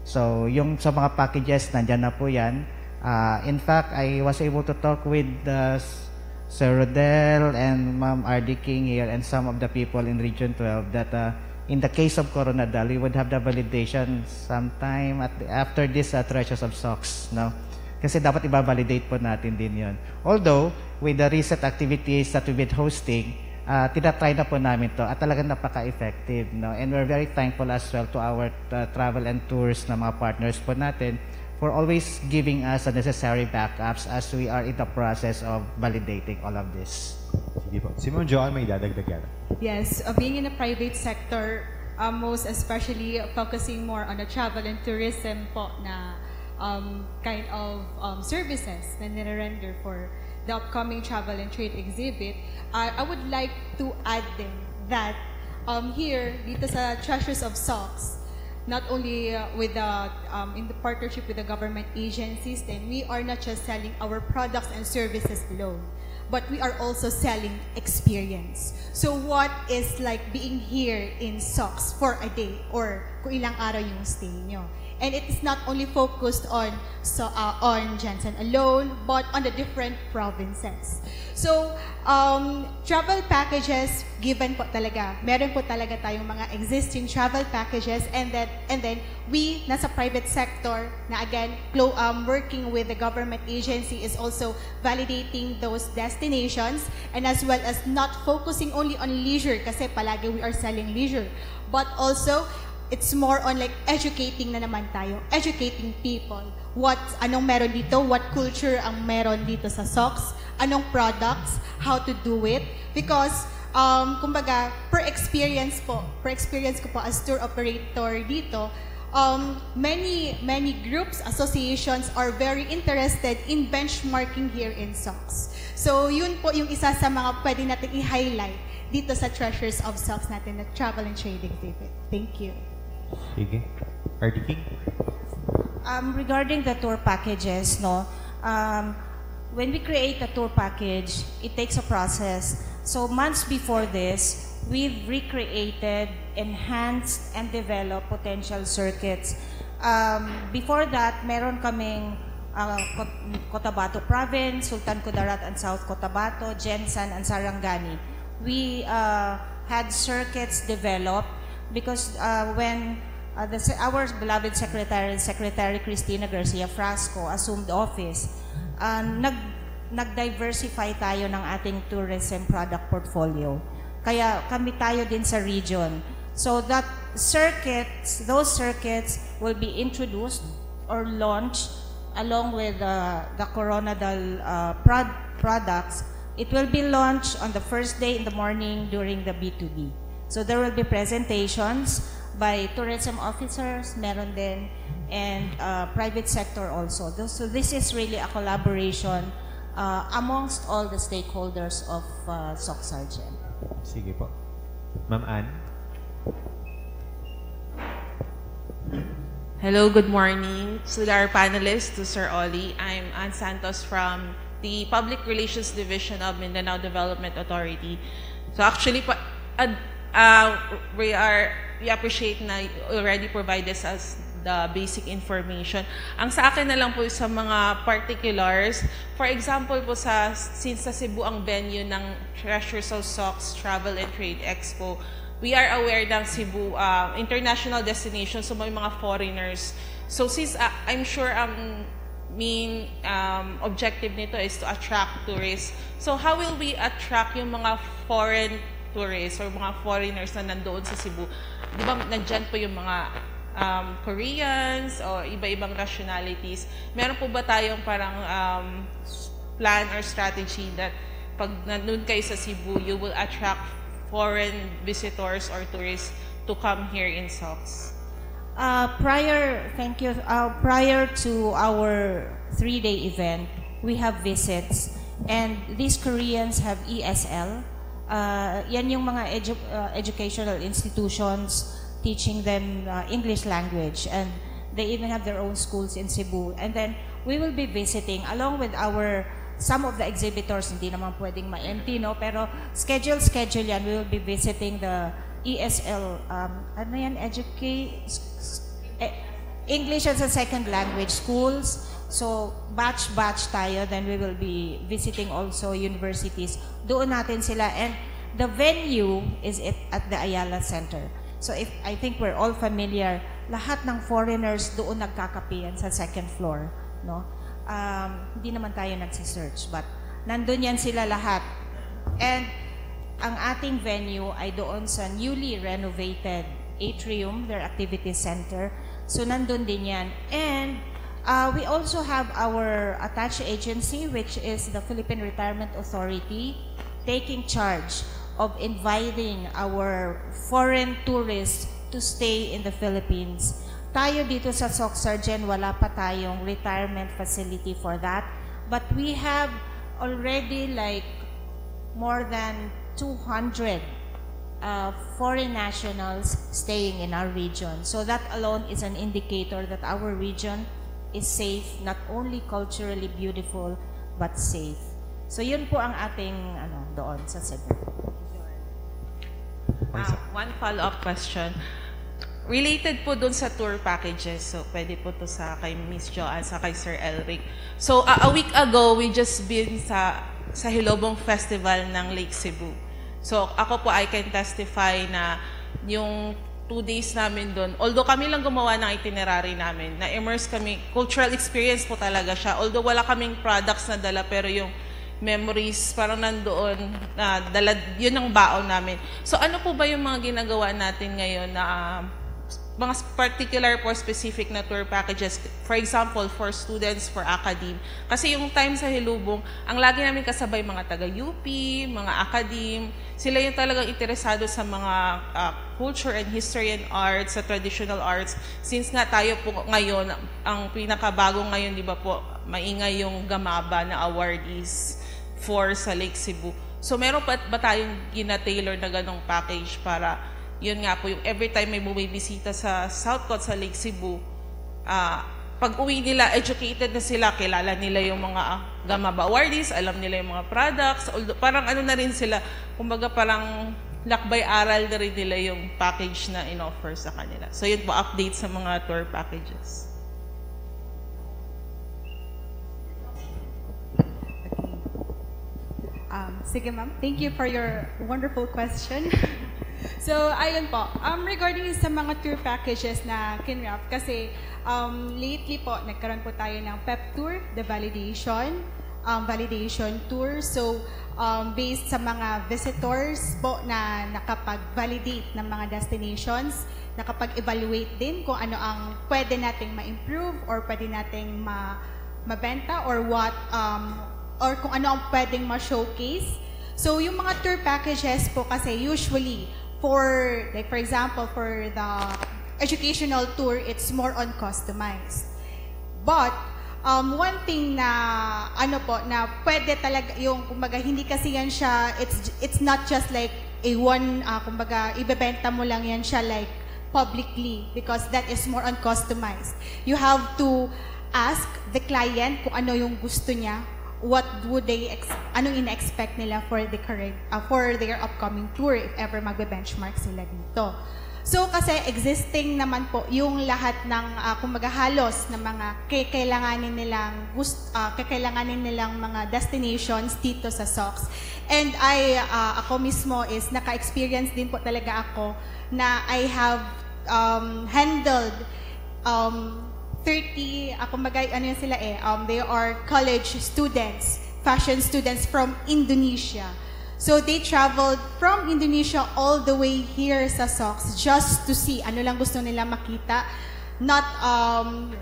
Speaker 3: So, yung sa mga packages, nandyan na po yan. In fact, I was able to talk with Sir Rodel and Ma'am R.D. King here and some of the people in Region 12 that in the case of Coronadal, we would have the validation sometime after this Treasures of Socks, no? Kasi dapat i-validate po natin din yon. Although, with the recent activities that we've been hosting, tinatry na po namin to at talagang napaka-effective, no? And we're very thankful as well to our travel and tours na mga partners po natin for always giving us the necessary backups as we are in the process of validating all of this.
Speaker 1: Sige po. Si Ma'am Joanne, may dadagdag yan.
Speaker 6: Yes, being in the private sector, most especially focusing more on the travel and tourism po na kind of services na nire-render for the upcoming travel and trade exhibit, I would like to add then that here, dito sa Treasures of Socks, not only with the in the partnership with the government agencies, then we are not just selling our products and services alone, but we are also selling experience. So what is like being here in Socks for a day or kung ilang araw yung stay nyo? And it is not only focused on Jensen alone, but on the different provinces. So, travel packages, given po talaga. Meron po talaga tayong mga existing travel packages and then we, nasa private sector, na again, working with the government agency is also validating those destinations and as well as not focusing only on leisure kasi palagi we are selling leisure, but also it's more on like educating na naman tayo, educating people. Anong meron dito, what culture ang meron dito sa Socks, anong products, how to do it. Because, kumbaga, per experience ko po as tour operator dito, many groups, associations are very interested in benchmarking here in Socks. So, yun po yung isa sa mga pwede natin i-highlight dito sa Treasures of Socks natin na Travel and Trade Exhibit. Thank you.
Speaker 1: Sige. R.D. King?
Speaker 2: Regarding the tour packages, no, when we create a tour package, it takes a process. So months before this, we've recreated, enhanced, and developed potential circuits. Before that, meron kaming Cotabato Province, Sultan Kudarat and South Cotabato, Jensen and Sarangani. We had circuits developed because when our beloved Secretary Cristina Garcia Frasco assumed office, nag-diversify tayo ng ating tourism product portfolio. Kaya kami tayo din sa region. So those circuits will be introduced or launched along with the Coronadal products, it will be launched on the first day in the morning during the B2B. So there will be presentations by tourism officers, meron din, and private sector also. So this is really a collaboration amongst all the stakeholders of SOCSARGEN.
Speaker 1: Sige po. Ma'am Ann?
Speaker 10: Hello, good morning to our panelists, to Sir Ollie. I'm Ann Santos from the Public Relations Division of Mindanao Development Authority. So actually, we appreciate na you already provide us the basic information. Ang sa akin na lang po sa mga particulars, for example po since sa Cebu ang venue ng Treasures of SOCS Travel and Trade Expo, we are aware ng Cebu international destination, so may mga foreigners. So since I'm sure ang main objective nito is to attract tourists. So how will we attract yung mga foreign tourists or mga foreigners na nandoon sa Cebu? Di ba nandyan po yung mga Koreans o iba-ibang nationalities? Meron po ba tayong parang plan or strategy that pag nandun kayo sa Cebu, you will attract foreign visitors or tourists to come here in SOCS?
Speaker 2: Thank you. Prior to our 3-day event, we have visits, and these Koreans have ESL. Yan yung mga educational institutions teaching them English language, and they even have their own schools in Cebu. And then we will be visiting along with some of the exhibitors, hindi naman pwedeng ma-empty, no? Pero schedule yan. We will be visiting the ESL, English as a second language schools. So, batch tayo. Then we will be visiting also universities. Doon natin sila. And the venue is at the Ayala Center. So, I think we're all familiar, lahat ng foreigners doon nagkakapian sa second floor, no? Hindi naman tayo nagsisearch, but nandun yan sila lahat. And ang ating venue ay doon sa newly renovated atrium, their activity center. So nandun din yan. And we also have our attached agency, which is the Philippine Retirement Authority, taking charge of inviting our foreign tourists to stay in the Philippines. Tayo dito sa SOCSARGEN, wala pa tayong retirement facility for that. But we have already like more than 200 foreign nationals staying in our region. So that alone is an indicator that our region is safe, not only culturally beautiful, but safe. So yun po ang ating doon sa Cebu.
Speaker 10: One follow-up question. Related po dun sa tour packages, so pwede po to sa kay Miss Joanne, sa kay Sir Elric. So a week ago, we just been sa Hilobong Festival ng Lake Cebu. So ako po, I can testify na yung 2 days namin doon, although kami lang gumawa ng itinerary namin, na-immerse kami, cultural experience po talaga siya. Although wala kaming products na dala, pero yung memories parang nandoon, dala, yun ang baon namin. So ano po ba yung mga ginagawa natin ngayon na mga particular for specific na tour packages, for example, for students, for academe. Kasi yung time sa Hilubong, ang lagi namin kasabay mga taga-UP, mga academe, sila yung talagang interesado sa mga culture and history and arts, sa traditional arts. Since nga tayo po ngayon, ang pinakabago ngayon, di ba po, maingay yung Gamaba na awardees for sa Lake Cebu. So meron ba tayong gina-tailor na ganong package para yun nga po, yung every time may bumibisita sa South Coast, sa Lake Cebu, pag uwi nila, educated na sila, kilala nila yung mga Gamaba awardees, alam nila yung mga products, parang ano na rin sila, kumbaga parang lakbay-aral na rin nila yung package na in-offer sa kanila. So yun po, update sa mga tour packages.
Speaker 6: Sige ma'am, thank you for your wonderful question. So, ayun po, regarding sa mga tour packages na kinrap, kasi lately po, nagkaroon po tayo ng PEP tour, the validation tour. So, based sa mga visitors po na nakapag-validate ng mga destinations, nakapag-evaluate din kung ano ang pwede nating ma-improve or pwede nating mabenta or what or kung ano ang pwedeng ma-showcase. So yung mga tour packages po kasi usually for like for example for the educational tour, it's more on customized. But one thing na ano po na pwede talaga yung kumbaga hindi kasi yan siya, it's not just like a one kumbaga ibebenta mo lang yan siya like publicly, because that is more on customized. You have to ask the client kung ano yung gusto niya, what would they anong ina-expect nila for the current for their upcoming tour if ever magbe-benchmark sila dito. So kasi existing naman po yung lahat ng kumbaga halos na mga kailanganin nilang mga destinations dito sa SOX. And ako mismo is naka-experience din po talaga ako na I have handled 30 kumbaga ano yun sila they are college students, fashion students from Indonesia. So they traveled from Indonesia all the way here sa SOX just to see ano lang gusto nila makita, not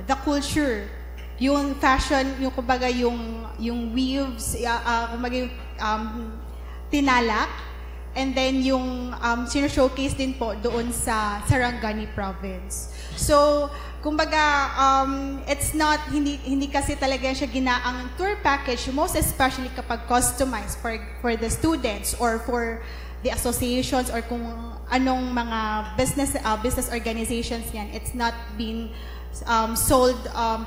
Speaker 6: the culture, yung fashion, yung kumbaga yung weaves, kumbaga yung tinalak, and then yung sino-showcase din po doon sa Sarangani province. So kumbaga it's not hindi kasi talaga siya ginaang tour package, most especially kapag customized for the students or for the associations or kung anong mga business organizations yan. It's not been sold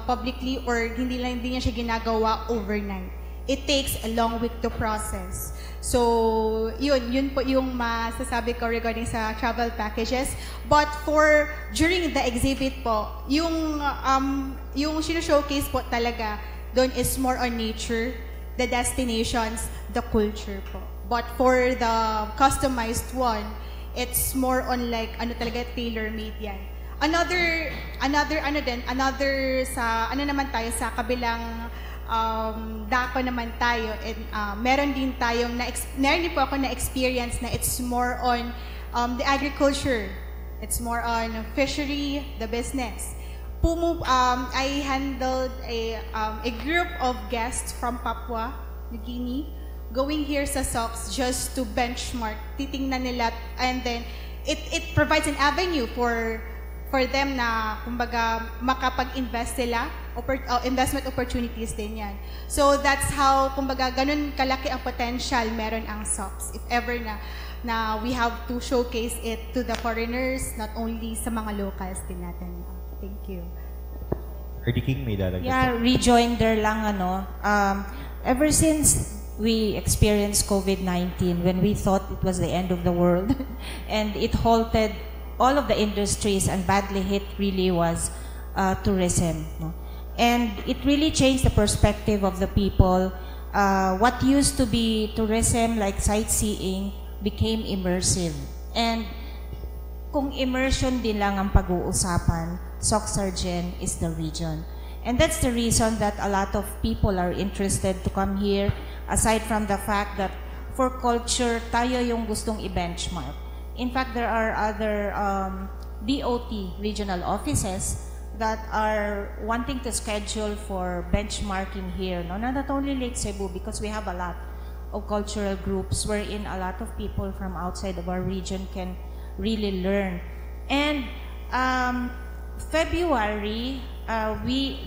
Speaker 6: publicly or hindi niya siya ginagawa overnight. It takes a long week to process. So, yun po yung masasabi ko regarding sa travel packages. But for during the exhibit po, yung sino-showcase po talaga doon is more on nature, the destinations, the culture po. But for the customized one, it's more on like ano talaga tailor-made yan. Another sa ano naman tayo sa kabilang dako naman tayo, and meron din po ako na experience na it's more on the agriculture, it's more on fishery, the business. I handled a group of guests from Papua New Guinea going here sa SOX just to benchmark, titingnan nila, and then it provides an avenue for them na kumbaga makapag-invest sila, investment opportunities din yan. So that's how kumbaga ganun kalaki ang potential meron ang SOX if ever na we have to showcase it to the foreigners, not only sa mga locals din natin. Thank you.
Speaker 1: RD King, may dadagdag.
Speaker 2: Yeah, rejoinder lang ever since we experienced COVID-19, when we thought it was the end of the world and it halted all of the industries and badly hit really was tourism. No? And it really changed the perspective of the people. What used to be tourism, like sightseeing, became immersive. And kung immersion din lang ang pag-uusapan, SOX-Sargen is the region. And that's the reason that a lot of people are interested to come here, aside from the fact that for culture, tayo yung gustong i-benchmark. In fact, there are other DOT regional offices that are wanting to schedule for benchmarking here. No? Not only Lake Cebu, because we have a lot of cultural groups wherein a lot of people from outside of our region can really learn. And February,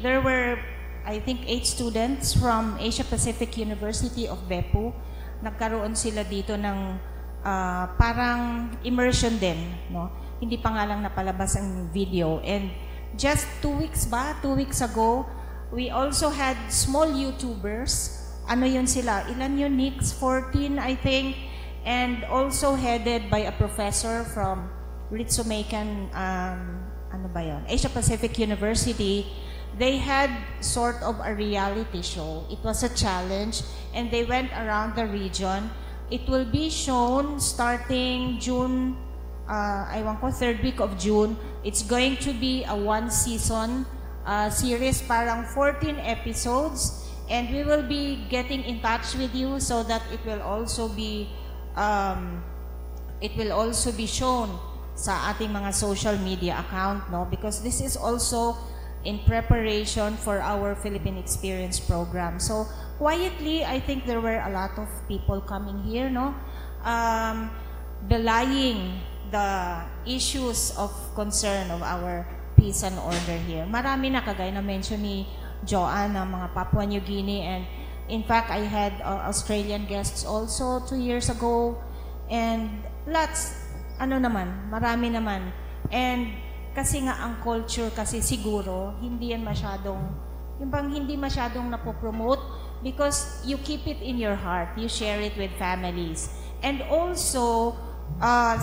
Speaker 2: there were, I think, 8 students from Asia Pacific University of Beppu. Nagkaroon sila dito ng parang immersion din, no? Hindi pa nga lang napalabas ang video. And just 2 weeks ago, we also had small YouTubers. Ano yun sila? Ilan yun, Nix? 14, I think. And also headed by a professor from Ritsumakan, ano ba yun? Asia Pacific University. They had sort of a reality show. It was a challenge, and they went around the region. It will be shown starting June, third week of June. It's going to be a 1-season series, parang 14 episodes, and we will be getting in touch with you so that it will also be shown sa ating mga social media account, no? Because this is also in preparation for our Philippine Experience program. So quietly, I think there were a lot of people coming here, no? Belying the issues of concern of our peace and order here. Marami na, kagaya na mention ni Joanne, ng mga Papua New Guinea, and in fact, I had Australian guests also 2 years ago, and lots, marami naman. And kasi nga ang culture kasi siguro, hindi yan masyadong, yung bang hindi masyadong napopromote because you keep it in your heart, you share it with families. And also,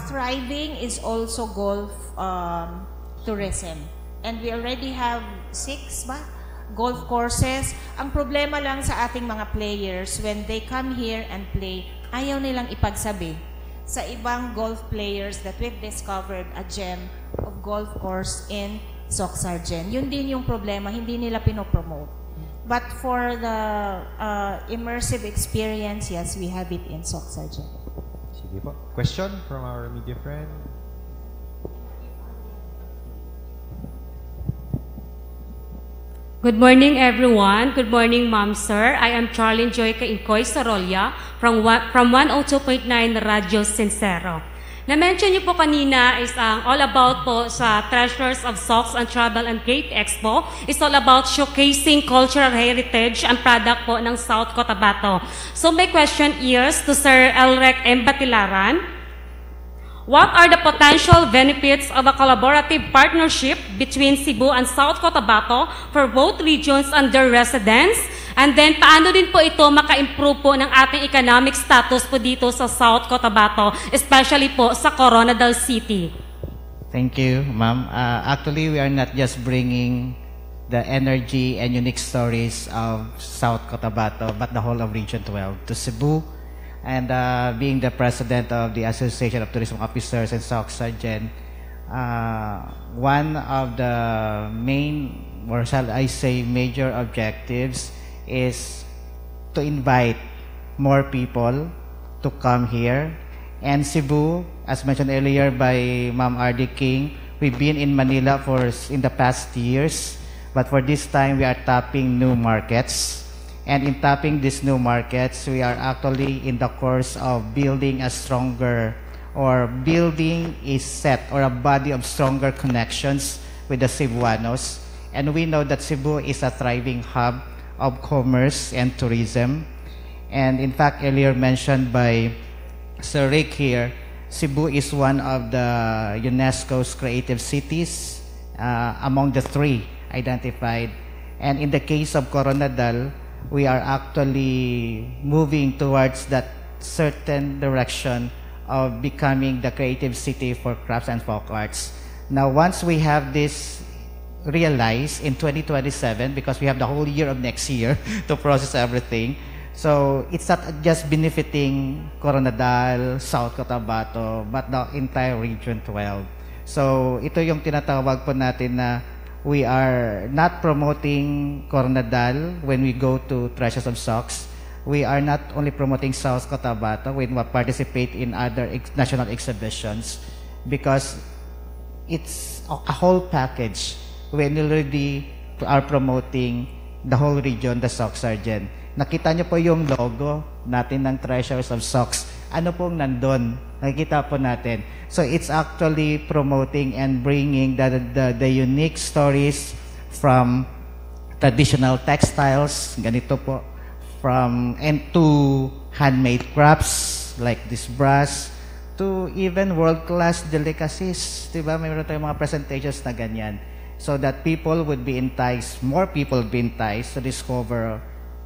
Speaker 2: thriving is also golf tourism. And we already have 6 golf courses. Ang problema lang sa ating mga players, when they come here and play, ayaw nilang ipagsabi sa ibang golf players that we've discovered a gem of golf course in Soc-Sargen. Yun din yung problema, hindi nila pinopromote. But for the immersive experience, yes, we have it in Soc-Sargen.
Speaker 1: Sige po. Question from our media friend.
Speaker 11: Good morning, everyone. Good morning, Ma'am, Sir. I am Charlene Joy Kainkoy Sorolla from 102.9 Radyo Sincero. Na-mention niyo po kanina is all about po sa Treasures of Socs and Travel and Trade Expo. It's all about showcasing cultural heritage and product po ng South Cotabato. So my question is to Sir Elrec M. Batilaran. What are the potential benefits of a collaborative partnership between Cebu and South Cotabato for both regions and their residents? And then, paano din po ito maka-improve po ng ating economic status po dito sa South Cotabato, especially po sa Coronadal City?
Speaker 3: Thank you, ma'am. Actually, we are not just bringing the energy and unique stories of South Cotabato, but the whole of Region 12 to Cebu. And being the president of the Association of Tourism Officers in Soc-Sargen, one of the main, or shall I say, major objectives is to invite more people to come here. And Cebu, as mentioned earlier by Ma'am R.D. King, we've been in Manila in the past years, but for this time we are tapping new markets. And in tapping these new markets, we are actually in the course of building a stronger, or building a set or a body of stronger connections with the Cebuanos. And we know that Cebu is a thriving hub of commerce and tourism. And in fact, earlier mentioned by Sir Rick here, Cebu is one of the UNESCO's creative cities among the 3 identified. And in the case of Coronadal, we are actually moving towards that certain direction of becoming the creative city for crafts and folk arts. Now, once we have this realized in 2027, because we have the whole year of next year to process everything, so it's not just benefiting Coronadal, South Cotabato, but the entire Region 12. So, ito yung tinatawag po natin na we are not promoting Coronadal when we go to Treasures of Socs. We are not only promoting South Cotabato when we participate in other national exhibitions, because it's a whole package when we already are promoting the whole region, the Soc-Sargen. Nakita niyo po yung logo natin ng Treasures of Socs. Ano pong nandun? Nakikita po natin. So it's actually promoting and bringing the unique stories from traditional textiles, ganito po, and to handmade crafts like this brass, to even world-class delicacies. Diba? Mayroon tayong mga presentations na ganyan. So that people would be enticed, more people would be enticed to discover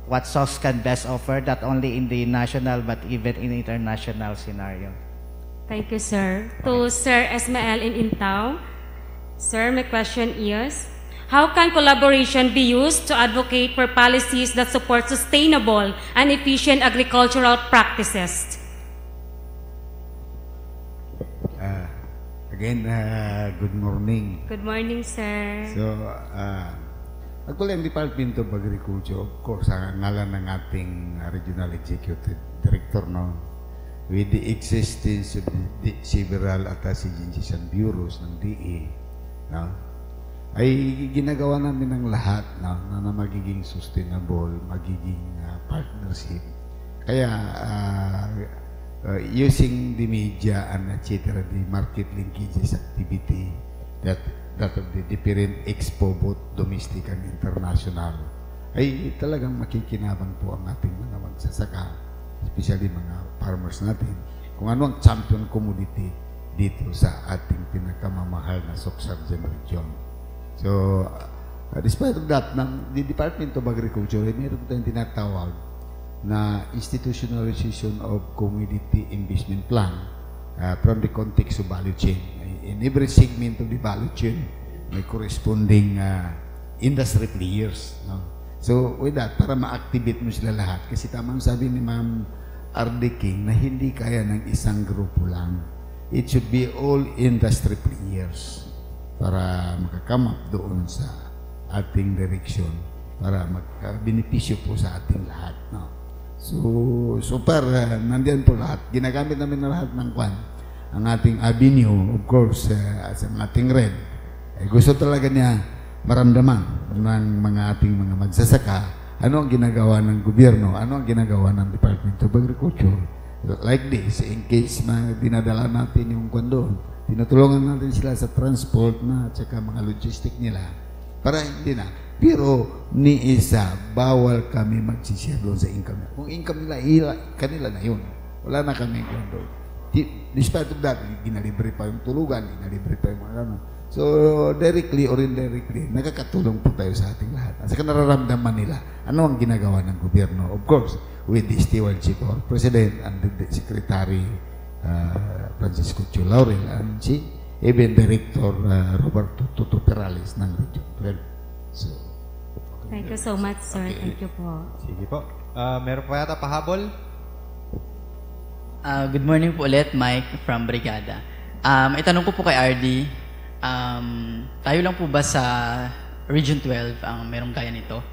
Speaker 3: what Socs can best offer, not only in the national but even in international scenario.
Speaker 11: Thank you, sir. To Sir Esmael in Intao, sir, my question is, how can collaboration be used to advocate for policies that support sustainable and efficient agricultural practices?
Speaker 5: Again, good morning.
Speaker 11: Good morning, sir.
Speaker 5: So, actually, ang Department of Agriculture, of course, ang ngalan ng ating Regional Executive Director, no? With the existence of the several agencies and bureaus ng DA, no? ay ginagawa namin ng lahat na magiging sustainable, magiging partnership. Kaya using the media and etc., the market linkages activity that of the different expo, both domestic and international, ay talagang makikinabang po ang ating mga magsasaka, especially mga farmers natin, kung ano ang champion commodity dito sa ating pinakamamahal na Soc-Sargent region. So, despite of that, the Department of Agriculture, mayroon tayong tinatawag na institutionalization of commodity investment plan from the context of value chain. In every segment of the value chain, may corresponding industry players. No? So, with that, para ma-activate mo sila lahat, kasi tamang sabi ni Ma'am R.D. King na hindi kaya ng isang grupo lang. It should be all industry players para makakam up doon sa ating direction para magbenepisyo po sa ating lahat. No? So far, nandiyan po lahat. Ginagamit namin na lahat ng kwan. Ang ating avenue, of course, sa ating red. Gusto talaga niya maramdaman ng mga ating mga magsasaka ano ang ginagawa ng gobyerno, ano ang ginagawa ng Department of Agriculture. Like this, in case dinadala natin yung kwan doon, tinutulungan natin sila sa transport na at saka mga logistic nila para hindi na. Pero ni isa, bawal kami magsishare doon sa income. Kung income nila, kanila na yun. Wala na kami kwan doon. Despite of that, ginalibre pa yung tulugan, ginalibre pa yung mga ano. So, directly or indirectly, nakakatulong po tayo sa ating lahat. At saka nararamdaman nila ano ang ginagawa ng gobyerno. Of course, with the stewardship of our President and the Secretary Francisco Chu Laurel and si even Director Roberto Tutu Perales ng Region 12. So,
Speaker 11: Thank you so much, sir.
Speaker 5: Okay.
Speaker 11: Thank you po.
Speaker 1: Sige po. Meron pa yata pahabol?
Speaker 7: Good morning po ulit, Mike from Brigada. Itanong ko po kay RD, tayo lang po ba sa Region 12 ang merong gaya nito,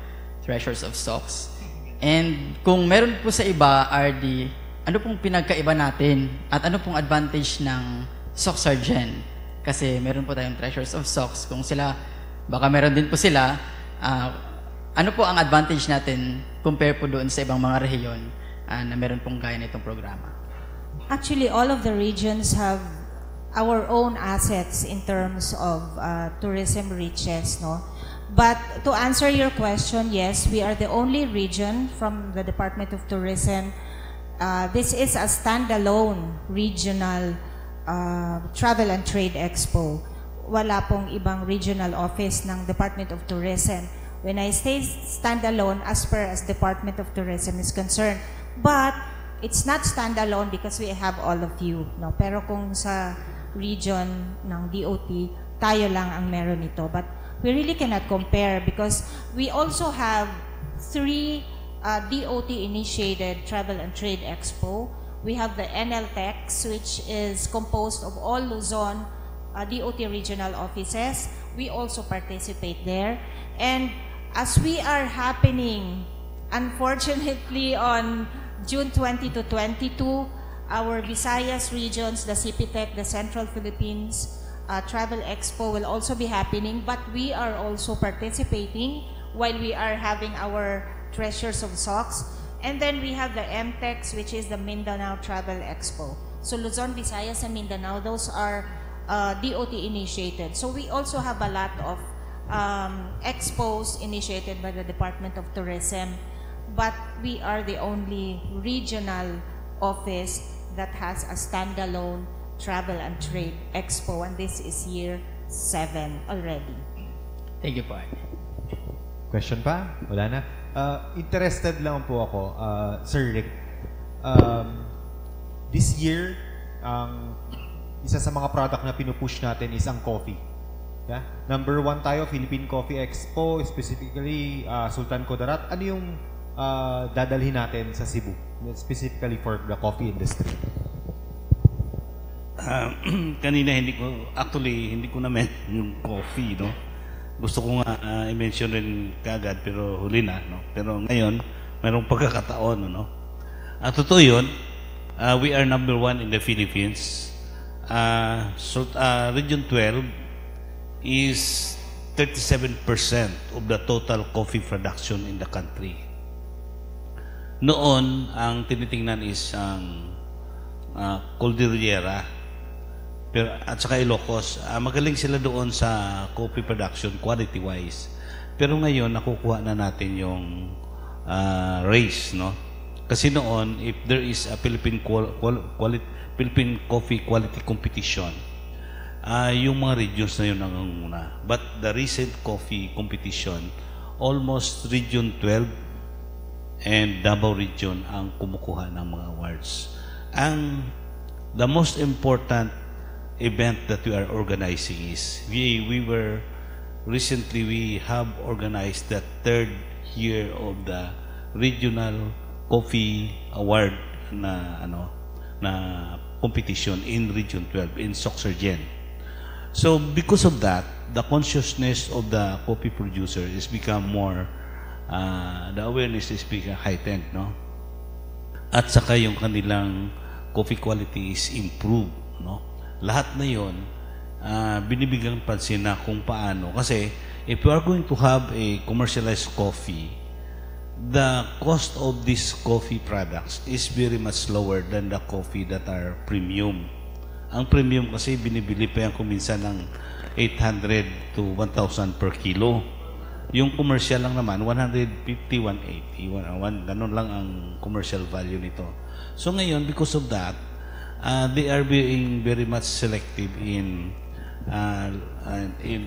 Speaker 7: Treasures of Stocks? And kung meron po sa iba, RD, ano pong pinagkaiba natin at ano pong advantage ng Soc-Sargent? Kasi meron po tayong Treasures of Stocks. Kung sila, baka meron din po sila, ano po ang advantage natin compare po doon sa ibang mga rehiyon na meron pong gaya nitong programa?
Speaker 2: Actually, all of the regions have our own assets in terms of tourism riches, no? But to answer your question, yes, we are the only region from the Department of Tourism. This is a standalone regional travel and trade expo. Wala pong ibang regional office ng Department of Tourism. When I say standalone, as per as Department of Tourism is concerned, but it's not standalone because we have all of you, no? Pero kung sa region ng DOT, tayo lang ang meron nito. But we really cannot compare because we also have 3 DOT-initiated Travel and Trade Expo. We have the NLTEX, which is composed of all Luzon DOT regional offices. We also participate there. And as we are happening, unfortunately, on June 20 to 22, our Visayas regions, the CPTEC, the Central Philippines Travel Expo will also be happening, but we are also participating while we are having our Treasures of Socs. And then we have the MTEX, which is the Mindanao Travel Expo. So Luzon, Visayas, and Mindanao, those are DOT initiated. So we also have a lot of expos initiated by the Department of Tourism, but we are the only regional office that has a standalone Travel and Trade Expo, and this is year 7 already.
Speaker 7: Thank you po.
Speaker 1: Question pa? Wala na? Interested lang po ako, Sir Rick. This year, isa sa mga product na pinupush natin is ang coffee. Yeah? Number 1 tayo, Philippine Coffee Expo, specifically Sultan Kudarat. Ano yung dadalhin natin sa Cebu, specifically for the coffee industry?
Speaker 4: Kanina hindi ko na-mention yung coffee, no? Gusto ko nga i-mention rin kaagad pero huli na, no? Pero ngayon, mayroong pagkakataon, no? Totoo yun, we are number 1 in the Philippines. Region 12 is 37% of the total coffee production in the country. Noon, ang tinitingnan is ang Cordillera at saka Ilocos. Magaling sila doon sa coffee production quality-wise. Pero ngayon, nakukuha na natin yung race, no? Kasi noon, if there is a Philippine coffee quality competition, yung mga regions na yun ang una. But the recent coffee competition, almost Region 12 and Davao Region ang kumukuha ng mga awards. The most important event that we are organizing is recently we have organized the 3rd year of the Regional Coffee Award na competition in Region 12 in Soxargen. So because of that, the consciousness of the coffee producer is become more, the awareness is become heightened, no? At saka yung kanilang coffee quality is improved, no? Lahat na yon binibigyan pansin na kung paano. Kasi if you are going to have a commercialized coffee, the cost of these coffee products is very much lower than the coffee that are premium. Ang premium kasi binibili pa yan kuminsan ng 800 to 1,000 per kilo. Yung commercial lang naman, 150, 180, ganun lang ang commercial value nito. So ngayon, because of that, they are being very much selective in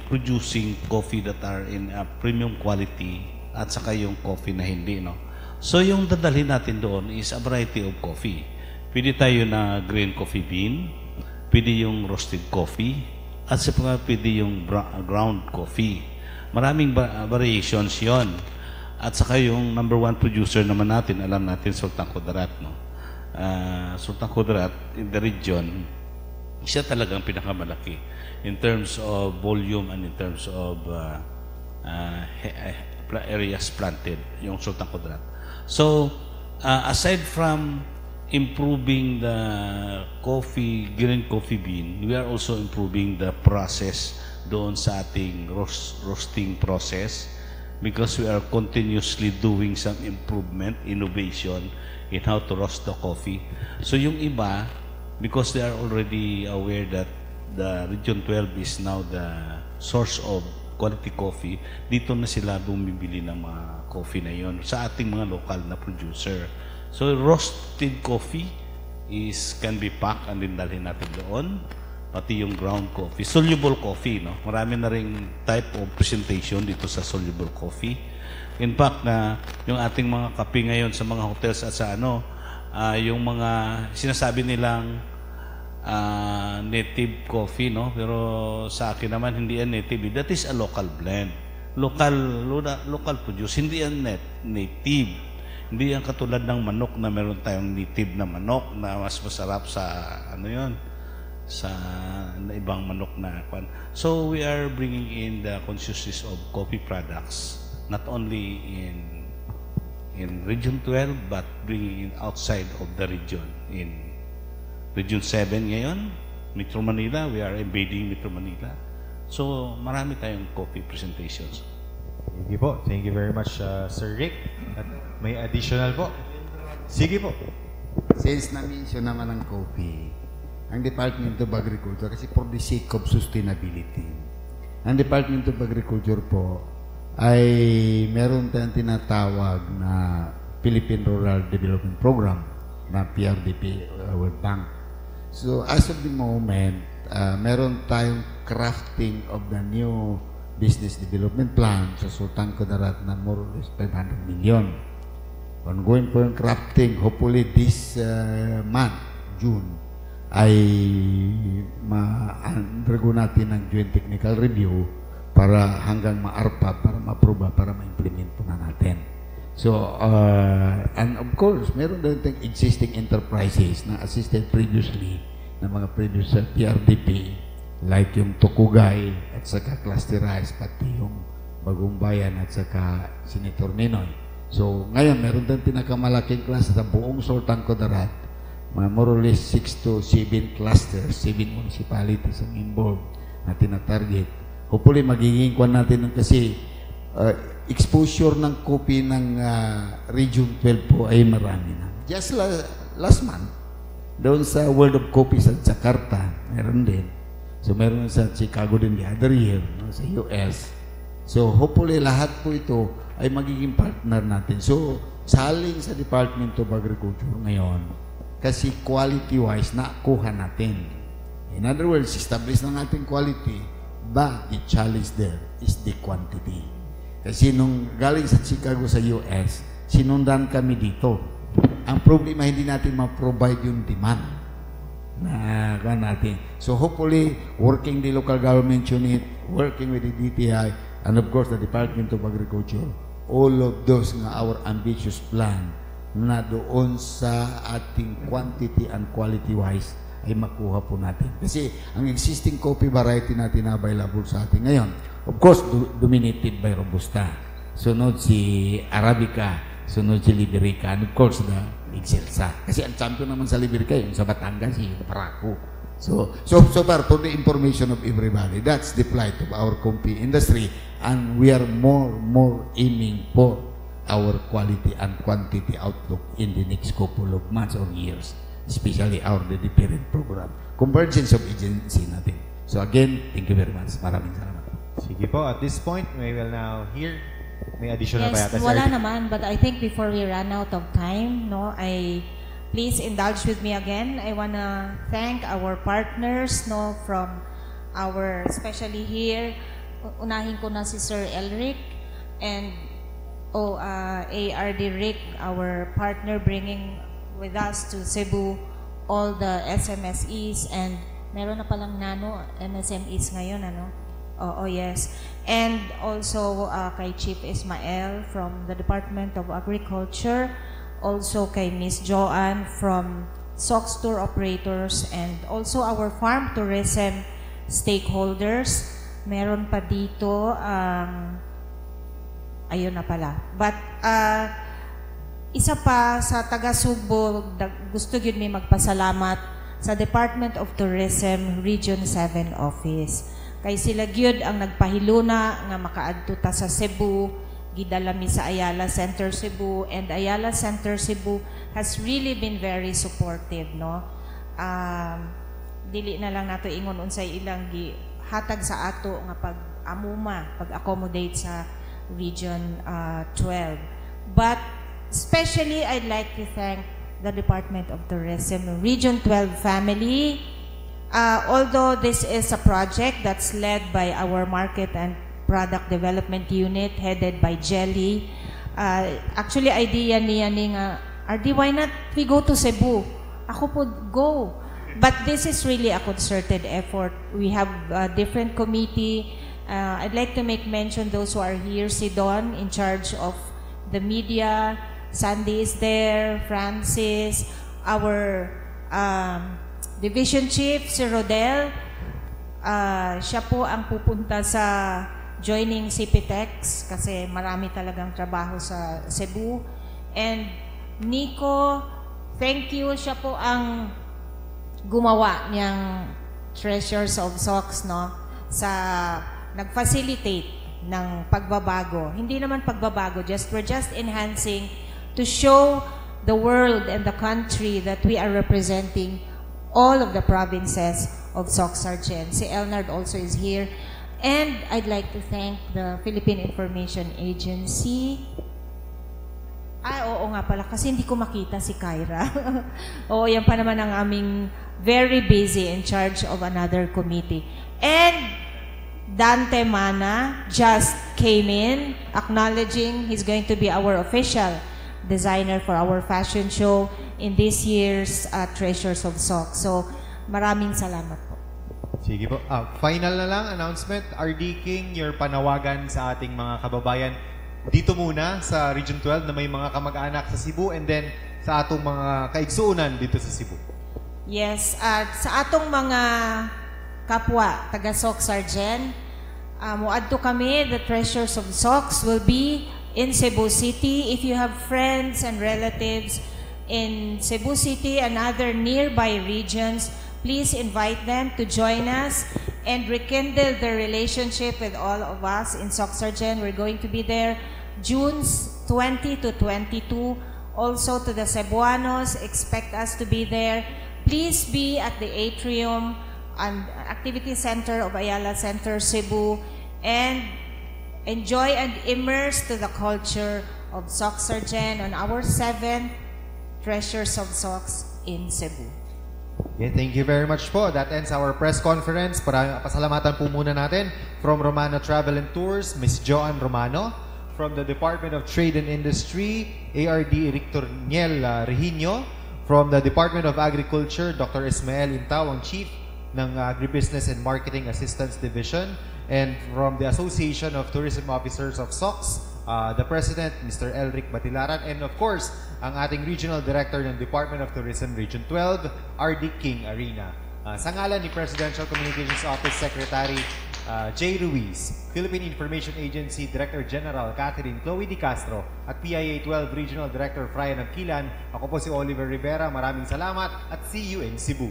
Speaker 4: producing coffee that are in a premium quality at saka yung coffee na hindi, no? So yung dadalhin natin doon is a variety of coffee. Pwede tayo na green coffee bean, pwede yung roasted coffee, at saka pwede yung ground coffee. Maraming variations yon. At saka yung number 1 producer naman natin, alam natin, Sultan Kudarat, no? Sultan Kudarat in the region, siya talagang pinakamalaki in terms of volume and in terms of areas planted, yung Sultan Kudarat. So, aside from improving the green coffee bean, we are also improving the process doon sa ating roasting process because we are continuously doing some improvement, innovation in how to roast the coffee. So, yung iba, because they are already aware that the Region 12 is now the source of quality coffee, dito na sila bumibili ng mga coffee na yon sa ating mga local na producer. So roasted coffee can be packed and din dalhin natin doon, pati yung ground coffee, soluble coffee, no? Marami na ring type of presentation dito sa soluble coffee. In fact, na yung ating mga kape ngayon sa mga hotels at sa yung mga sinasabi nilang native coffee, no? Pero sa akin naman hindi yan native. That is a local blend. Local produce. Hindi yan native. Hindi yan katulad ng manok na meron tayong native na manok na mas masarap sa sa ibang manok na kwan. So we are bringing in the consciousness of coffee products not only in Region 12 but bringing in outside of the region. In Region 7 ngayon, Metro Manila, we are embedding Metro Manila. So, marami tayong coffee presentations.
Speaker 1: Thank you po. Thank you very much, Sir Rick. At may additional po. Sige po.
Speaker 5: Since na-mention naman ng coffee, ang Department of Agriculture, kasi for the sake of sustainability, ang Department of Agriculture po ay meron tayong tinatawag na Philippine Rural Development Program na PRDP World Bank. So, as of the moment, meron tayong crafting of the new business development plan sa Sultan Kudarat na more or less 500 million. Ongoing po yung crafting. Hopefully, this month, June, ay ma-undergo natin ng joint technical review para hanggang ma-ARPA, para ma-approve, para ma-implement po na natin. So, and of course, meron din tayong existing enterprises na assisted previously ng mga previous PRDP, like yung Tukugay at saka Cluster Rice, pati yung Bagong Bayan at saka Senator Ninoy. So, ngayon, meron din pinakamalaking cluster sa buong Sultan Kudarat, mga more or less 6 to 7 clusters, 7 municipalities ang involved na tinatarget. hopefully magiging kwan natin kasi exposure ng kopi ng Region 12 po ay marami na. Just last month, doon sa World of Coffee sa Jakarta, meron din. So meron sa Chicago din the other year, no, sa US. So hopefully lahat po ito ay magiging partner natin. So saling sa Department of Agriculture ngayon kasi quality-wise nakuha natin. In other words, establish na natin quality, but the challenge there is the quantity. Kasi nung galing sa Chicago sa US, sinundan kami dito. Ang problema, hindi natin ma-provide yung demand na natin. So hopefully, working the local government unit, working with the DTI, and of course the Department of Agriculture, all of those nga our ambitious plan na doon sa ating quantity and quality-wise ay makuha po natin. Kasi ang existing coffee variety natin na available sa atin ngayon, of course, dominated by Robusta. Sunod si Arabica, sunod si Liberica, and of course, the Excelsa. Kasi ang champion naman sa Liberica, yung sa Batangas, yung Paraco. So far, for the information of everybody, that's the plight of our coffee industry, and we are more aiming for our quality and quantity outlook in the next couple of months or years, especially our the parent program. Convergence of agency natin. So again, thank you very much. Maraming salamat.
Speaker 1: Sige po, at this point, we will now hear, may additional ba
Speaker 2: Yes,
Speaker 1: yata?
Speaker 2: wala naman, but I think before we run out of time, no, please indulge with me again. I wanna thank our partners, no, from our, especially here, unahin ko na si Sir Elric and ARD Rick, our partner bringing with us to Cebu all the SMSEs, and meron na palang nano MSMEs ngayon, ano? Oh yes. And also kay Chief Ismael from the Department of Agriculture, also kay Miss Joanne from SOX Tour Operators, and also our farm tourism stakeholders. Meron pa dito, ayun na pala. But isa pa sa taga-Subo, gusto yun may magpasalamat sa Department of Tourism Region 7 Office. Kay sila gyud ang nagpahiluna nga makaadto ta sa Cebu, gidala mi sa Ayala Center Cebu, and Ayala Center Cebu has really been very supportive, no. Dili na lang nato ingon unsay ilang gihatag sa ato nga pag-accommodate sa Region 12. But especially I'd like to thank the Department of Tourism Region 12 family. Although this is a project that's led by our Market and Product Development Unit headed by Jelly. Actually, idea niya ni nga, RD, why not we go to Cebu? Ako po, go. But this is really a concerted effort. We have a different committee. I'd like to make mention those who are here. Si Don, in charge of the media. Sandy is there. Francis. Our Division Chief, si Rodel, siya po ang pupunta sa joining CPTEX kasi marami talagang trabaho sa Cebu. And Nico, thank you. Siya po ang gumawa niyang Treasures of SOX, no? Nag-facilitate ng pagbabago. Hindi naman pagbabago, we're just enhancing to show the world and the country that we are representing all of the provinces of SOX Sargent. Si Elnard also is here. And I'd like to thank the Philippine Information Agency. Oo nga pala, kasi hindi ko makita si Kyra. Oo, yan pa naman ang aming very busy in charge of another committee. And Dante Mana just came in, acknowledging he's going to be our official designer for our fashion show in this year's Treasures of SOX. So, maraming salamat po.
Speaker 1: Sige po. Final na lang announcement. RD King, your panawagan sa ating mga kababayan dito muna sa Region 12 na may mga kamag-anak sa Cebu, and then sa atong mga kaigsuunan dito sa Cebu.
Speaker 2: Yes, sa atong mga kapwa taga SOX Sargent, muadto kami, the Treasures of SOX will be in Cebu City. If you have friends and relatives in Cebu City and other nearby regions, please invite them to join us and rekindle their relationship with all of us in Soxargen. We're going to be there June 20 to 22. Also to the Cebuanos, expect us to be there. Please be at the atrium and activity center of Ayala Center, Cebu, and enjoy and immerse to the culture of Soxargen on our 7th Treasures of Sox in Cebu.
Speaker 1: Okay, thank you very much po. That ends our press conference. Pasalamatan po muna natin from Romano Travel and Tours, Ms. Joanne Romano. From the Department of Trade and Industry, ARD Rictor Niel Regino. From the Department of Agriculture, Dr. Ismael Intao, ang Chief ng Agribusiness and Marketing Assistance Division. And from the Association of Tourism Officers of SOX, the President, Mr. Elric Batilaran. And of course, ang ating Regional Director ng Department of Tourism Region 12, RD King Arena. Sa ngalan ni Presidential Communications Office Secretary J. Ruiz, Philippine Information Agency Director General Catherine Chloe Di Castro at PIA 12 Regional Director Frian Angkilan, ako po si Oliver Rivera. Maraming salamat at see you in Cebu.